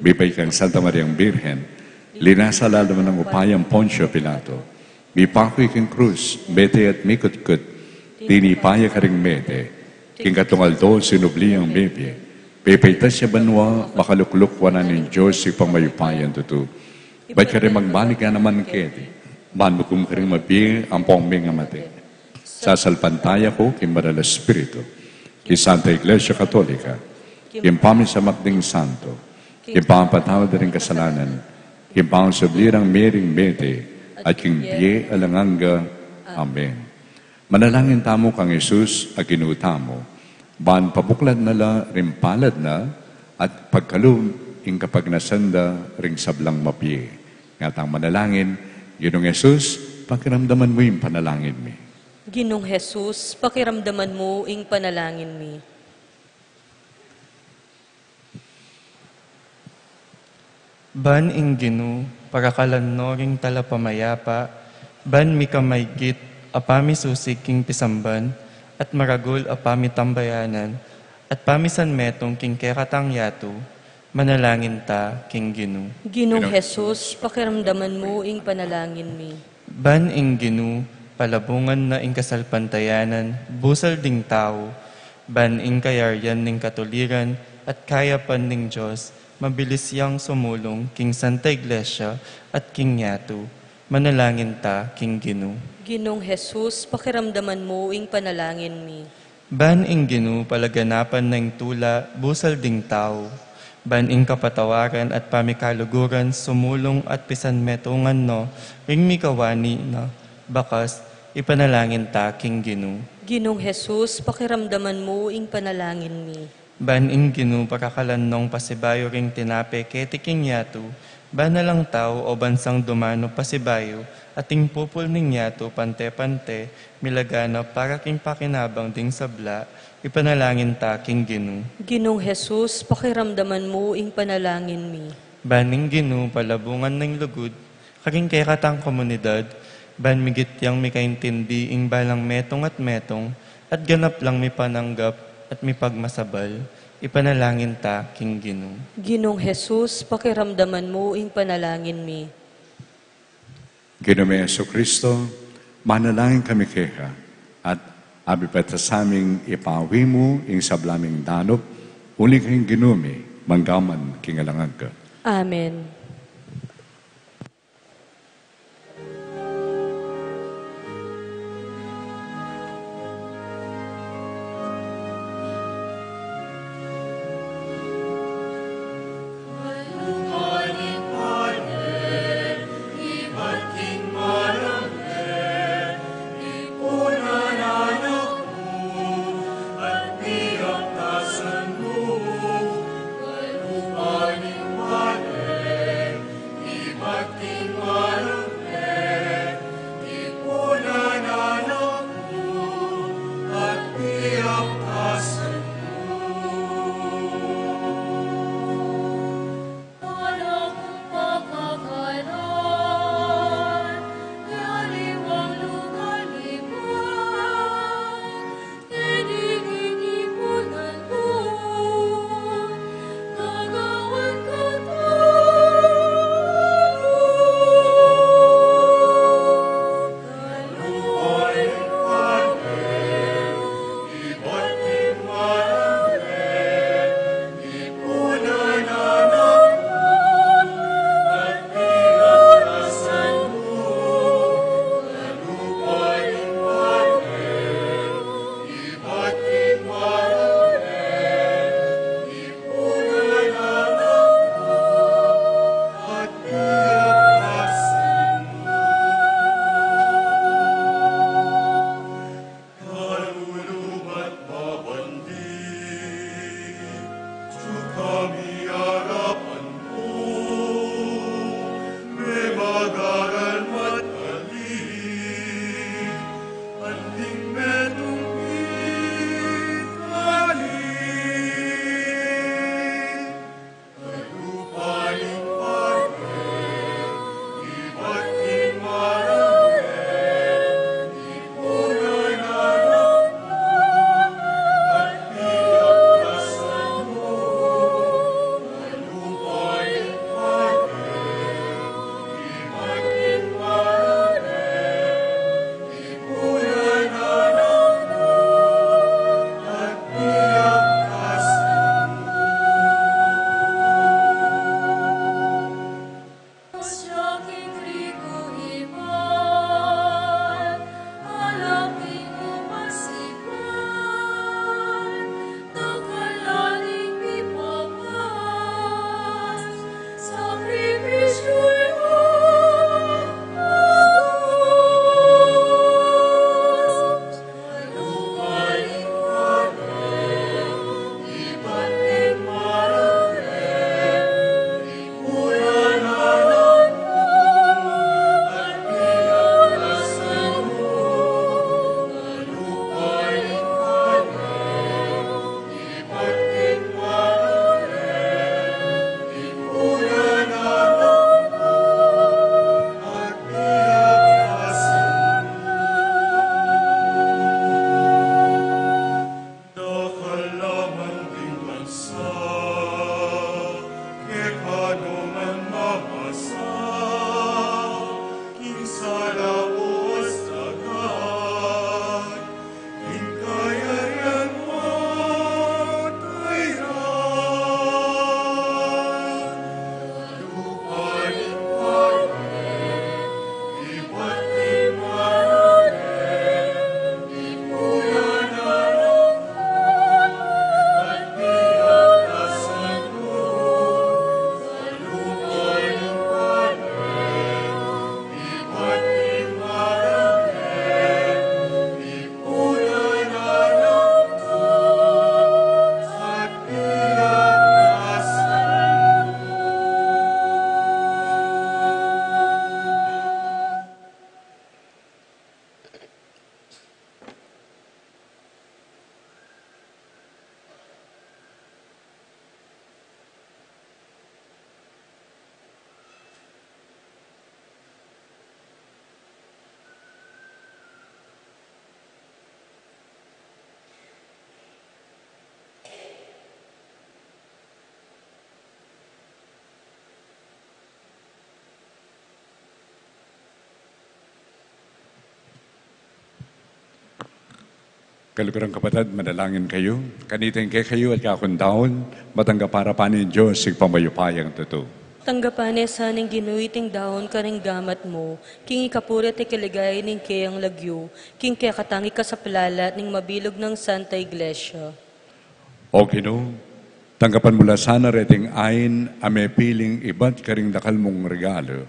bibay kang Santa Mariang Birhen, linasa lalo ng upayang Poncio Pilato, bipakoy kang krus, bete at mikot-kot, tinipaya ka ring mete, king katungaldo sinubli ang bebye, pipaytas siya banwa, makalukluk wanan ng Diyos si pamayupayan tutu. Ba't ka rin magbalik ka naman kedi, manukum ka rin mabiye ang pongming amate. Sasalpantaya ko king Banal na Espiritu, king Santa Iglesia Katolika, king pamisamakding santo, king pampatawad na rin kasalanan, king pangsublirang mering mete, at king biye alanganga. Amen. Manalangin tamo kang Jesus at ginutamo, ban pabuklad na la, rimpalad na, at pagkalum, ing kapag nasanda, ring sablang mapye. Ngatang manalangin, Ginong Jesus, pakiramdaman mo yung panalangin mi. Ginong Jesus, pakiramdaman mo ing panalangin mi. Ban ing Ginu, parakalan no ring talapamayapa, ban mi kamaygit, apami susig king pisamban, at maragul apami tambayanan, at pamisan metong king keratang yatu, manalangin ta king Ginu. Ginong Jesus, pakiramdaman mo ing panalangin mi. Ban ing Ginu, palabungan na ing kasalpantayanan, busal ding tao, ban ing kayaryan ning katuliran, at kayapan ning Diyos, mabilis yang sumulong king Santa Iglesia at king Yatu, manalangin ta king Ginu. Ginong Jesus, pakiramdaman mo ing panalangin mi. Ban ing Ginu, palaganapan ng tula, busal ding tao, ban ing kapatawaran at pamikaluguran, sumulong at pisan metungan no, ring mikawani na, bakas, ipanalangin ta king Ginu. Ginong Jesus, pakiramdaman mo ing panalangin mi. Ban ing Ginu, pakakalan nung pasibayo ring tinape ketiking Yatu, ban na lang tao o bansang dumano pasibayo, ating pupul ning Yatu pante-pante, milagana para king pakinabang ding sabla, ipanalangin ta king Ginu. Ginong Jesus, pakiramdaman mo ing panalangin mi. Ban ing Ginu, palabungan ng lugod, karing kay katang komunidad, ban migit yang mikaintindi ing balang metong, at ganap lang mi pananggap at mi pagmasabal, ipanalangin ta king Ginu. Ginong Jesus, pakiramdaman mo ing panalangin mi. Ginong Jesucristo, manalangin kami keha, at abipet sa aming ipawi mo ing sablaming danop, uli kayong ginumi, manggaman kingalangag ka. Amen. Kalugurang kapatid, manalangin kayo. Kaniting kay kayo at kakundaon, matanggap para panin Diyos, sigpamayupayang totoo. Tanggapan saning ginuiting daon karing gamat mo, king ikapurit ay kaligay ning kayang lagyo, king kaya katangi ka sa palalat ning mabilog ng Santa Iglesia. O Ginoo, tanggapan mula sana reting ayin ame piling iba't karing dakal mong regalo.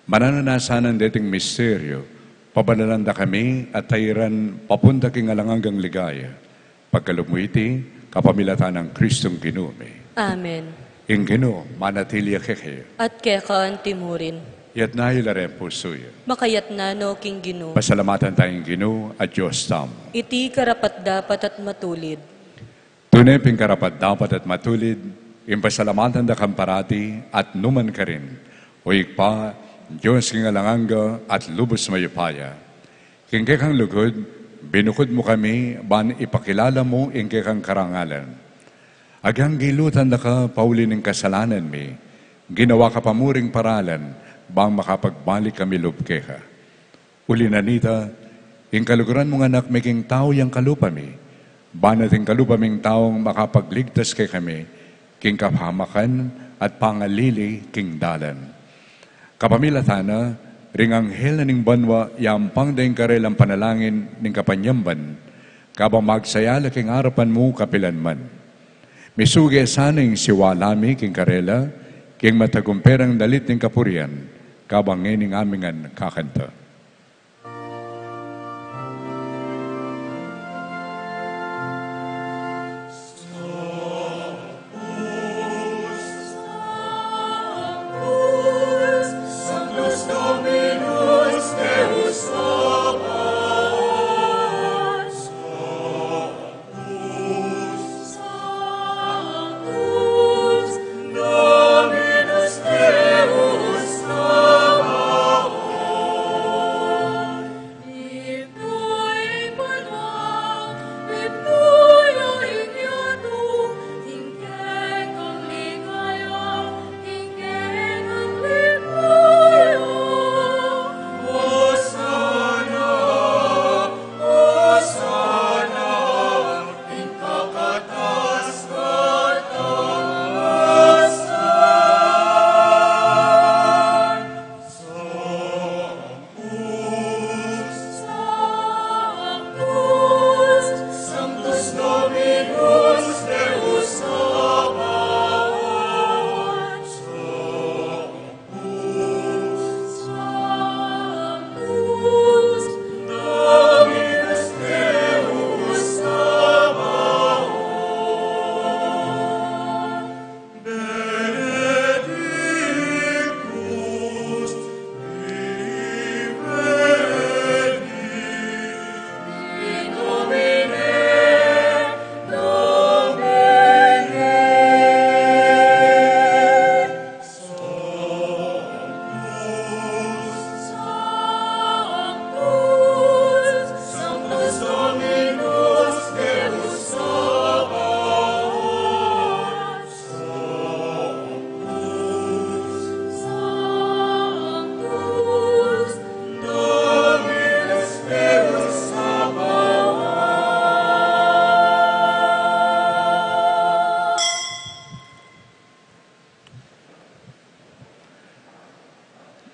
Manananasanan deting misteryo, pabanalanda kami at tayiran papunta king alangang ligaya. Pagkalumwiti, kapamilatan ng Kristong Ginume. Amen. Ing Ginoo, manatili kayo. At kaya kaan timurin. Yat na hilare pusoy. Makayat na no king Ginoo. Pasalamatan tayong Ginoo at Diyos tamo. Iti karapat dapat at matulid. Tunay ping karapat dapat at matulid, impasalamatan da kang parati at numan ka rin. Uig pa, Diyos king alanganga at lubos mayupaya. King kang lugod, binukod mo kami, ban ipakilala mo ing kang karangalan. Agang gilutan na ka, pauli ng kasalanan mi, ginawa ka pamuring paralan, bang makapagbalik kami lubkeha. Uli na nita, ing kaluguran mong anak making tao yang kalupa mi, banating kalupa ming taong makapagligtas kay kami, king kapahamakan at pangalili king dalan. Kapamilatana, ring anghel na ning banwa, yampang daing karelang panalangin ning kapanyamban, kabang magsayala king harapan mo kapilanman. Misugi saning siwalami king karela, king matagumperang dalit ning kapurian, kabang ngining amingan kakanta.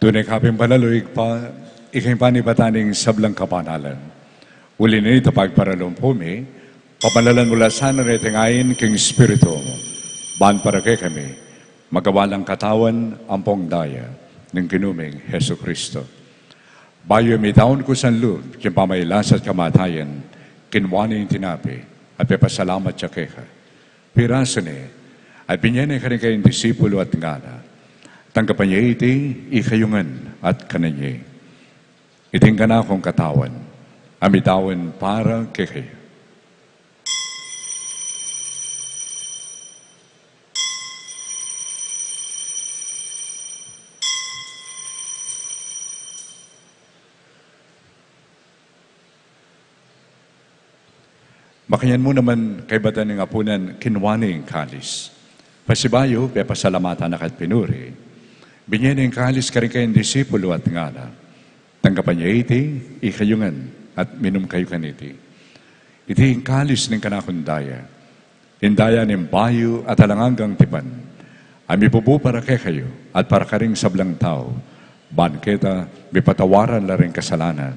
Tunay kaping palaluig pa, ikay panipataning sablang kapanalan. Uli na ito pagparalong pumi, papalalan mula sana retingayin king Espiritu mo. Ban para kay kami, magawalang katawan ampong daya ng kinuming Heso Kristo. Bayo may taon ko sa loob, kung pamaylas at kamatayan, kinwani yung tinapi, at pepasalamat siya keha. Piraso ni, at binyanay ka rin kayong disipulo at ngana. Tanggapan niya iti, ikayungan at kananyay. Iting ka na akong katawan, amitawan para kay kayo. Makayan mo naman kay bata ng apunan kinwaning kalis. Pasibayo, pepasalamatan na kat pinuri. Binyan ng kalis ka rin kayong disipulo at ngana. Tanggapan niya iti, ikayungan at minum kayo kaniti. iti kalis ng kanakundaya, indaya ng bayo at alangangang tipan, ami pupu para kay kayo at para karing sablang tao, banketa, mipatawaran la rin kasalanan.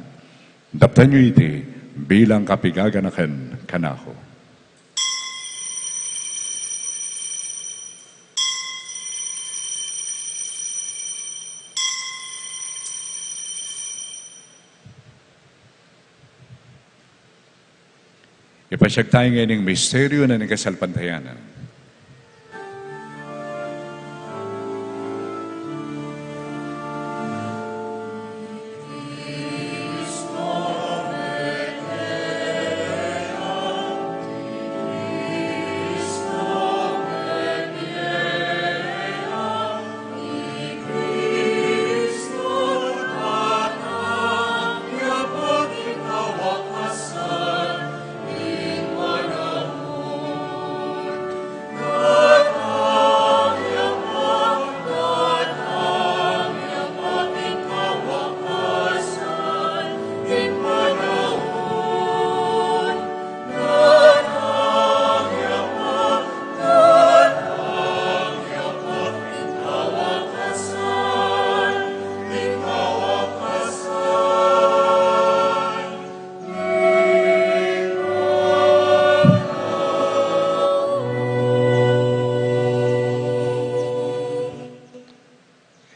Daptan nyo iti bilang kapigaganakan kanako. Ipasyag tayo ngayon ng misteryo na nagkasalpantayanan.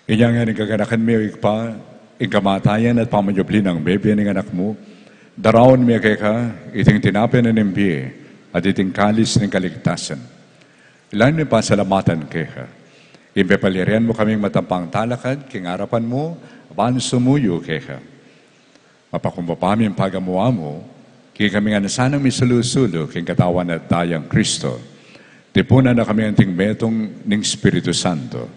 Iyan nga nagkaganakan mo ikpa, ikamatayan at pamanyubli ng bebe ng anak mo, darawon mo kay ka, iting tinapin na nimbiye, at iting kalis ng kaligtasan. Ilan mo pa salamatan kay ka. Impepalirian mo kaming matampang talakad, king arapan mo, apan sumuyo kay ka. Mapakumpapami ang pagamuha mo, kay kami nga nasanang misulusulo, king katawan at dayang Kristo. Tipunan na kami ang tingmetong ng Espiritu Santo.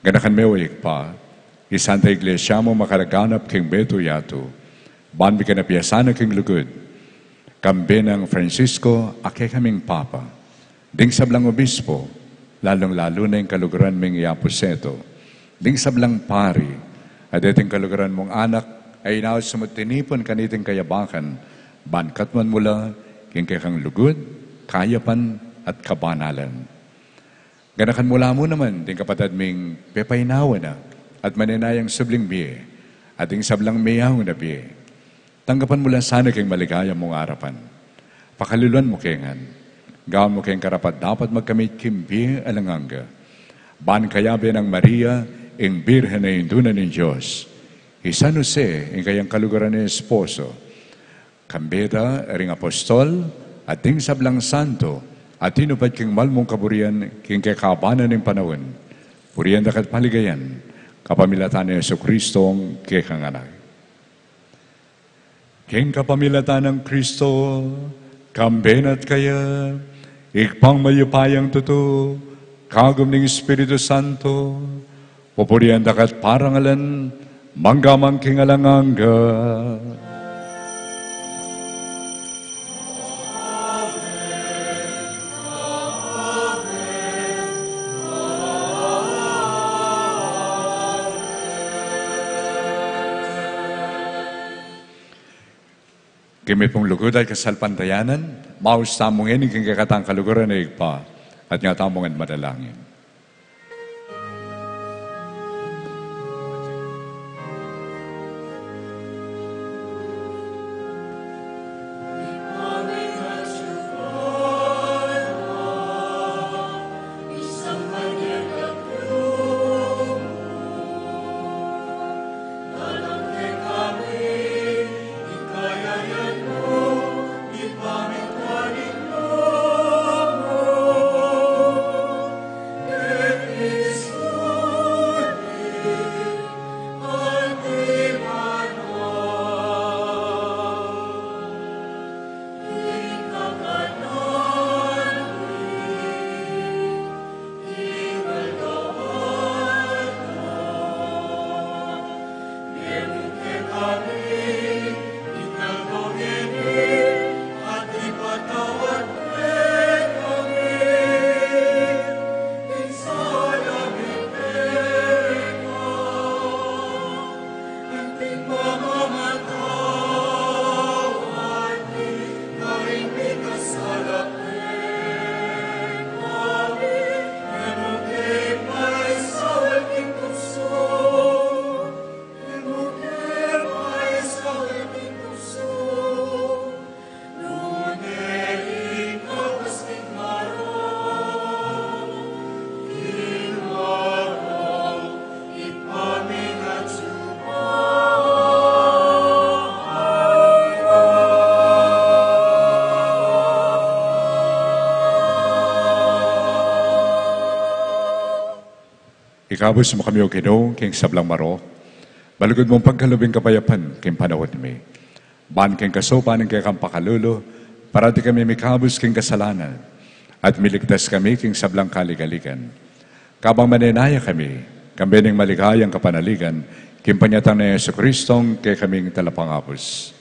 Ganakan mewik pa, isanta iglesia mo makaraganap king Beto Yato, banbi ka na piyasana king lugod, kambe ng Francisco, ake kaming Papa, ding sablang obispo, lalong-lalo na yung kaluguran ming Iaposeto, ding sablang pari, at iting kaluguran mong anak, ay inaos sumutinipon kaniting kayabakan, bankat man mula, king kang lugod, kayapan at kabanalan. Ganakan mula mo naman, ding kapatid ming pepaynawa na, at maninayang subling biye, at ding sablang miyaw na biye. Tanggapan mo lang sana kayong maligaya mong arapan. Pakaluluan mo kengan, gawin mo kayong karapat dapat magkamit kimbiye alanganga. Ban kayabe ng Maria, ing birhen na indunan ng Diyos. San Jose, ing kayang kaluguran ng esposo. Kambeta, ring apostol, at ding sablang santo, at tinupad king malmong kaburian, king kakabanan ng panahon. Puriyan dakat paligayan, kapamilatan ni Yesu Kristo ang kekanganay. King kapamilatan ng Kristo, kambenat kaya, ikpang mayupayang tuto, kagum ng Espiritu Santo, pupuriyan dakat parangalan, manggamang king alanganga. Kimit pong lugod ay kasalpantayanan, maus tamungin ang kakatang kaluguran na igpa, at nga tamungan madalangin. Kami Ikabos mo kami o Ginoo, king sablang maro. Balugod mong pagkalubing kapayapan, king panawad mi. Ban king kasopanin kay kang pakalulo, para di kami mikabos king kasalanan. At miligtas kami king sablang kaligaligan. Kabang maninaya kami ning maligayang kapanaligan, king panyatang na Yesu Kristong kay kaming talapangapos.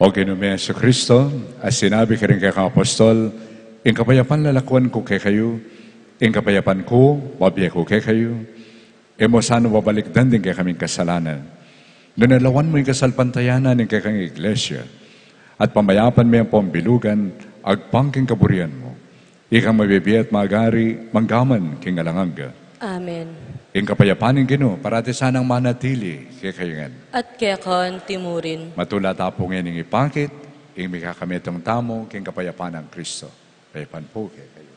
O Ginoong Yesu Kristo, as sinabi ka rin kay kang apostol, in kapayapan lalakwan ko kay kayo, in kapayapan ko, wabiya ko kay kayo, e mo sana wabalikdan din kay kaming kasalanan. Nunalawan mo yung kasalpantayanan ng kay kang iglesia, at pamayapan mo yung pambilugan, agpangking kaburian mo. Ikang mabibiya at magari, manggaman king alanganga. Amen. In kapayapanin Ginoo, parati sanang manatili kay kayo. At kaya kan timurin. Matula tapo ngayon ipakit, ing mikakamit ang tamo, king kapayapaan ng Kristo. Kayapan po kay kayo.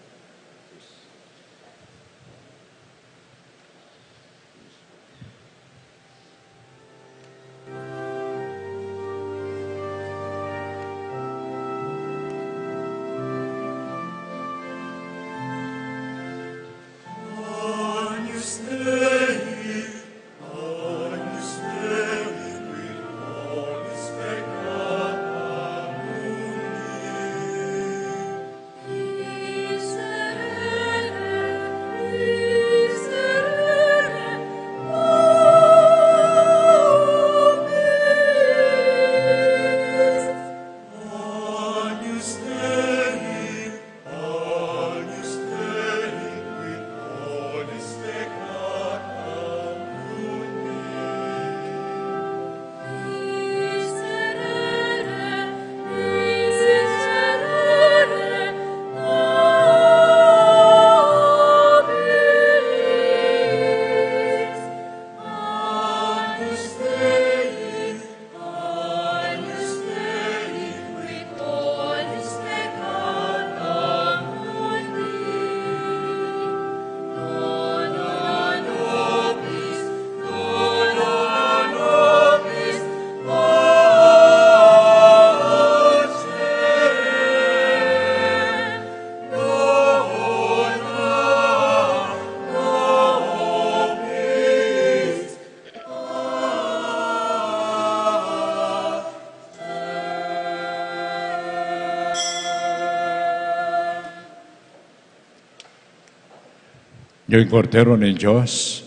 Ngayong kordero ng Diyos,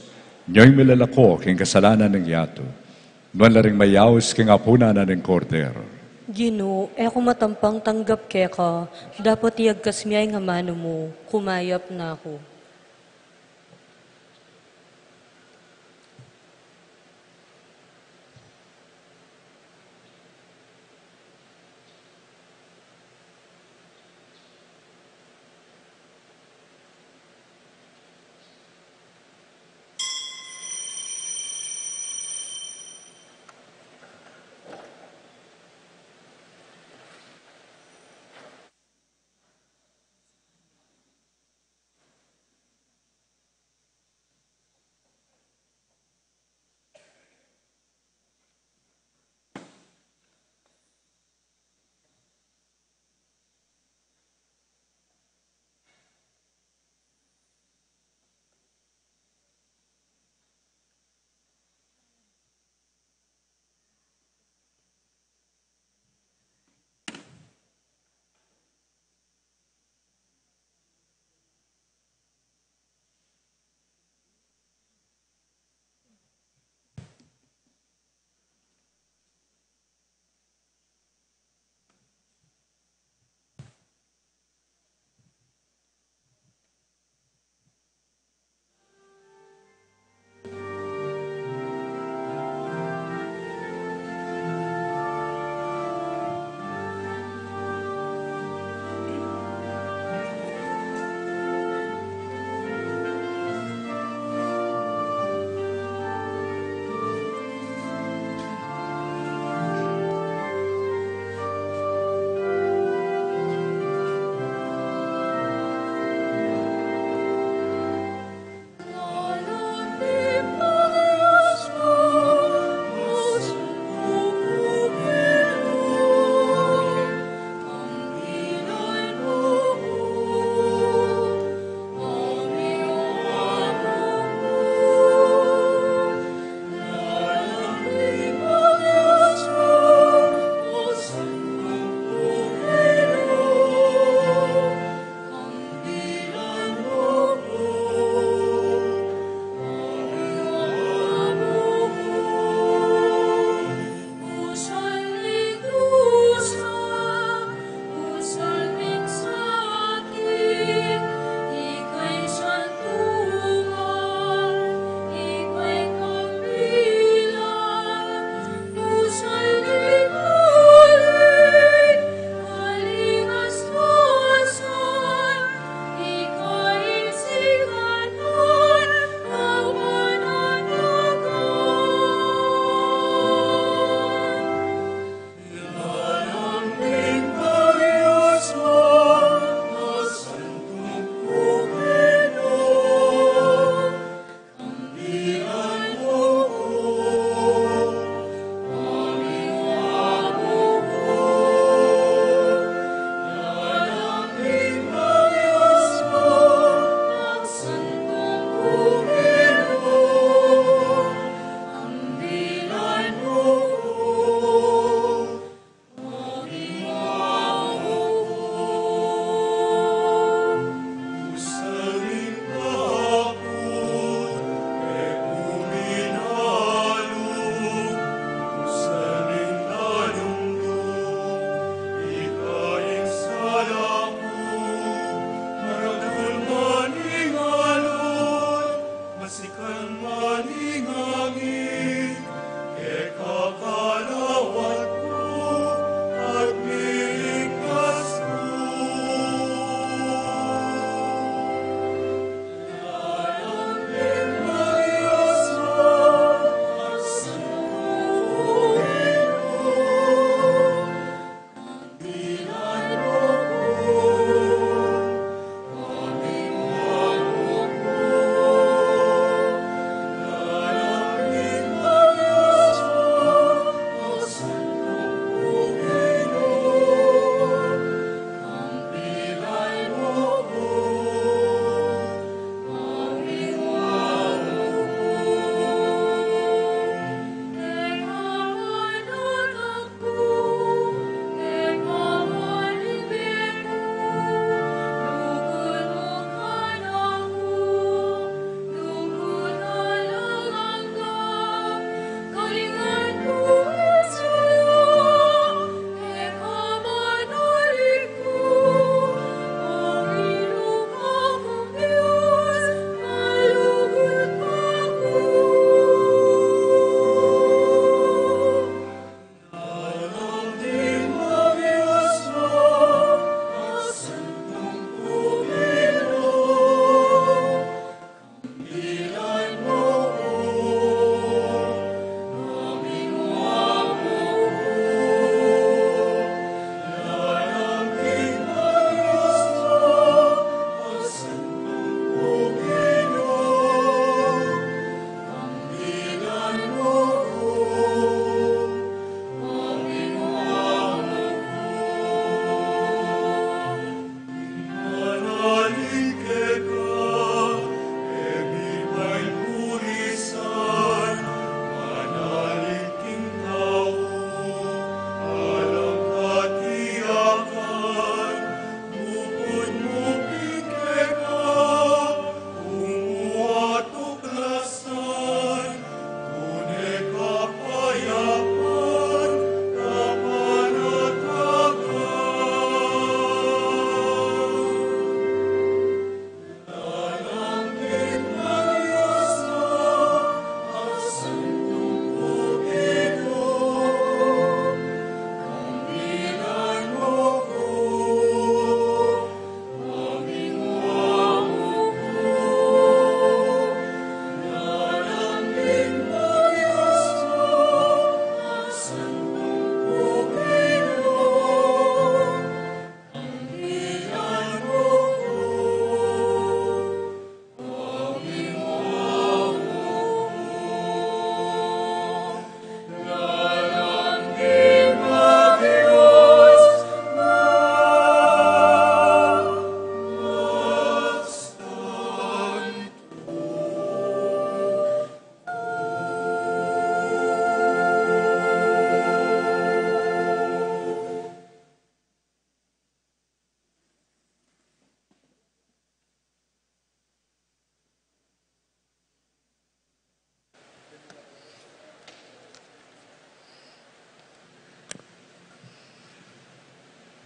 ngayong milalako king kasalanan ng yato, nuwan la ring mayaos king apunanan ng kordero. Ginoo, ako matampang tanggap kaya ka, dapat iyagkas miyay nga mano mo, kumayap na ako.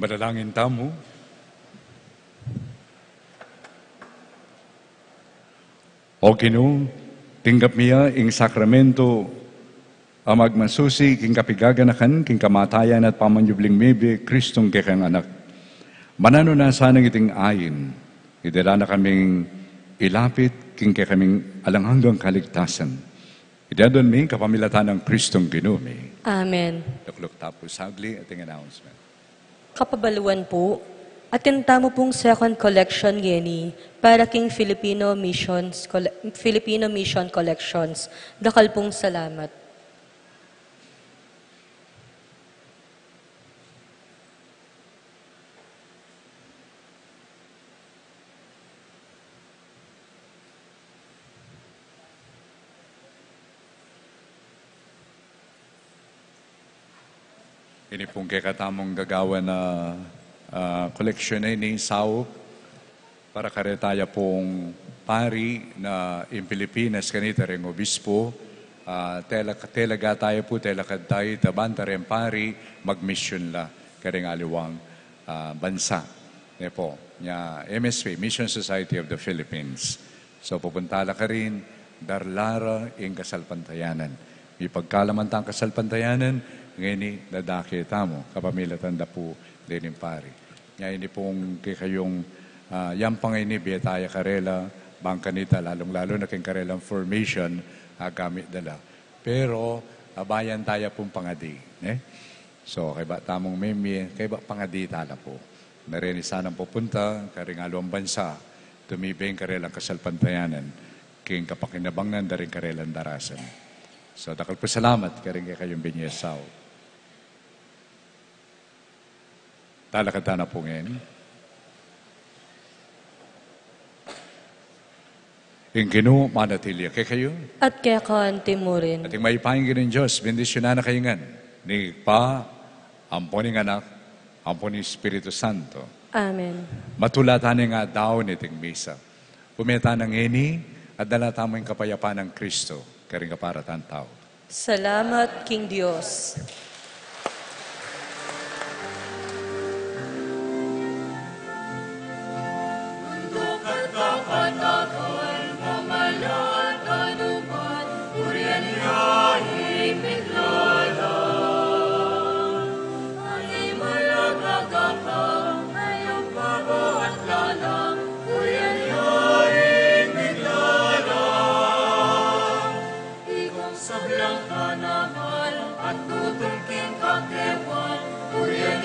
Manalangin tamo. O Ginoo, tinggap miya ing sakramento amag masusi king kapigaganakan king kamatayan at pamanyubling mebe Kristong kekang anak. Manano na sanang iting ayin, idala na kaming ilapit king kaming alanghanggang kaligtasan. Idadon mi kapamilatan ng Kristong Ginoo mi. Amen. Lukluk tapos sagli ating announcement. Kapabaluan po, atinta mo pong second collection yeni para king Filipino Mission Collections. Dakal pong salamat. Ini pong kakatamong gagawa na koleksyon ay ni Sao para karetaya pong pari na in Pilipinas kanita rin obispo. Telaga tayo po, telakad tayo, tabanta rin pari, mag-mission la karing aliwang bansa. Ne po, niya MSP, Mission Society of the Philippines. So pupunta la ka rin, darlara in kasalpantayanan. May pagkalamantang kasalpantayanan, ngayon nadakita mo, kapamilatan da po din yung pari. Ngayon pong kayong yampang ini Bietaya Karela, Bangkanita, lalong-lalo na king Karelang formation, gamit dala. Pero, bayan tayo pong pangadi. So, kay ba tamong memi, kay ba pangadi tala po. Narini sanang pupunta, karing alawang bansa, tumibing Karelang kasalpantayanan, king kapakinabangnan da rin Karelang darasan. So, dakal po salamat, karing kayong binyesaw. Talakad na po ngayon. Ing Ginoo, manatilya kay kayo. At kaya kaante mo rin. At yung maipahingi ng Diyos, bendisyonan na kayo ngan. Ni Pa, amponing anak, amponing Espiritu Santo. Amen. Matulatan nga daw niting misa. Pumeta ng ini, at dalata mo yung kapayapaan ng Kristo, karing kaparatan tao. Salamat, King Diyos. Sablang kanahal at tutungking kakewan, Urian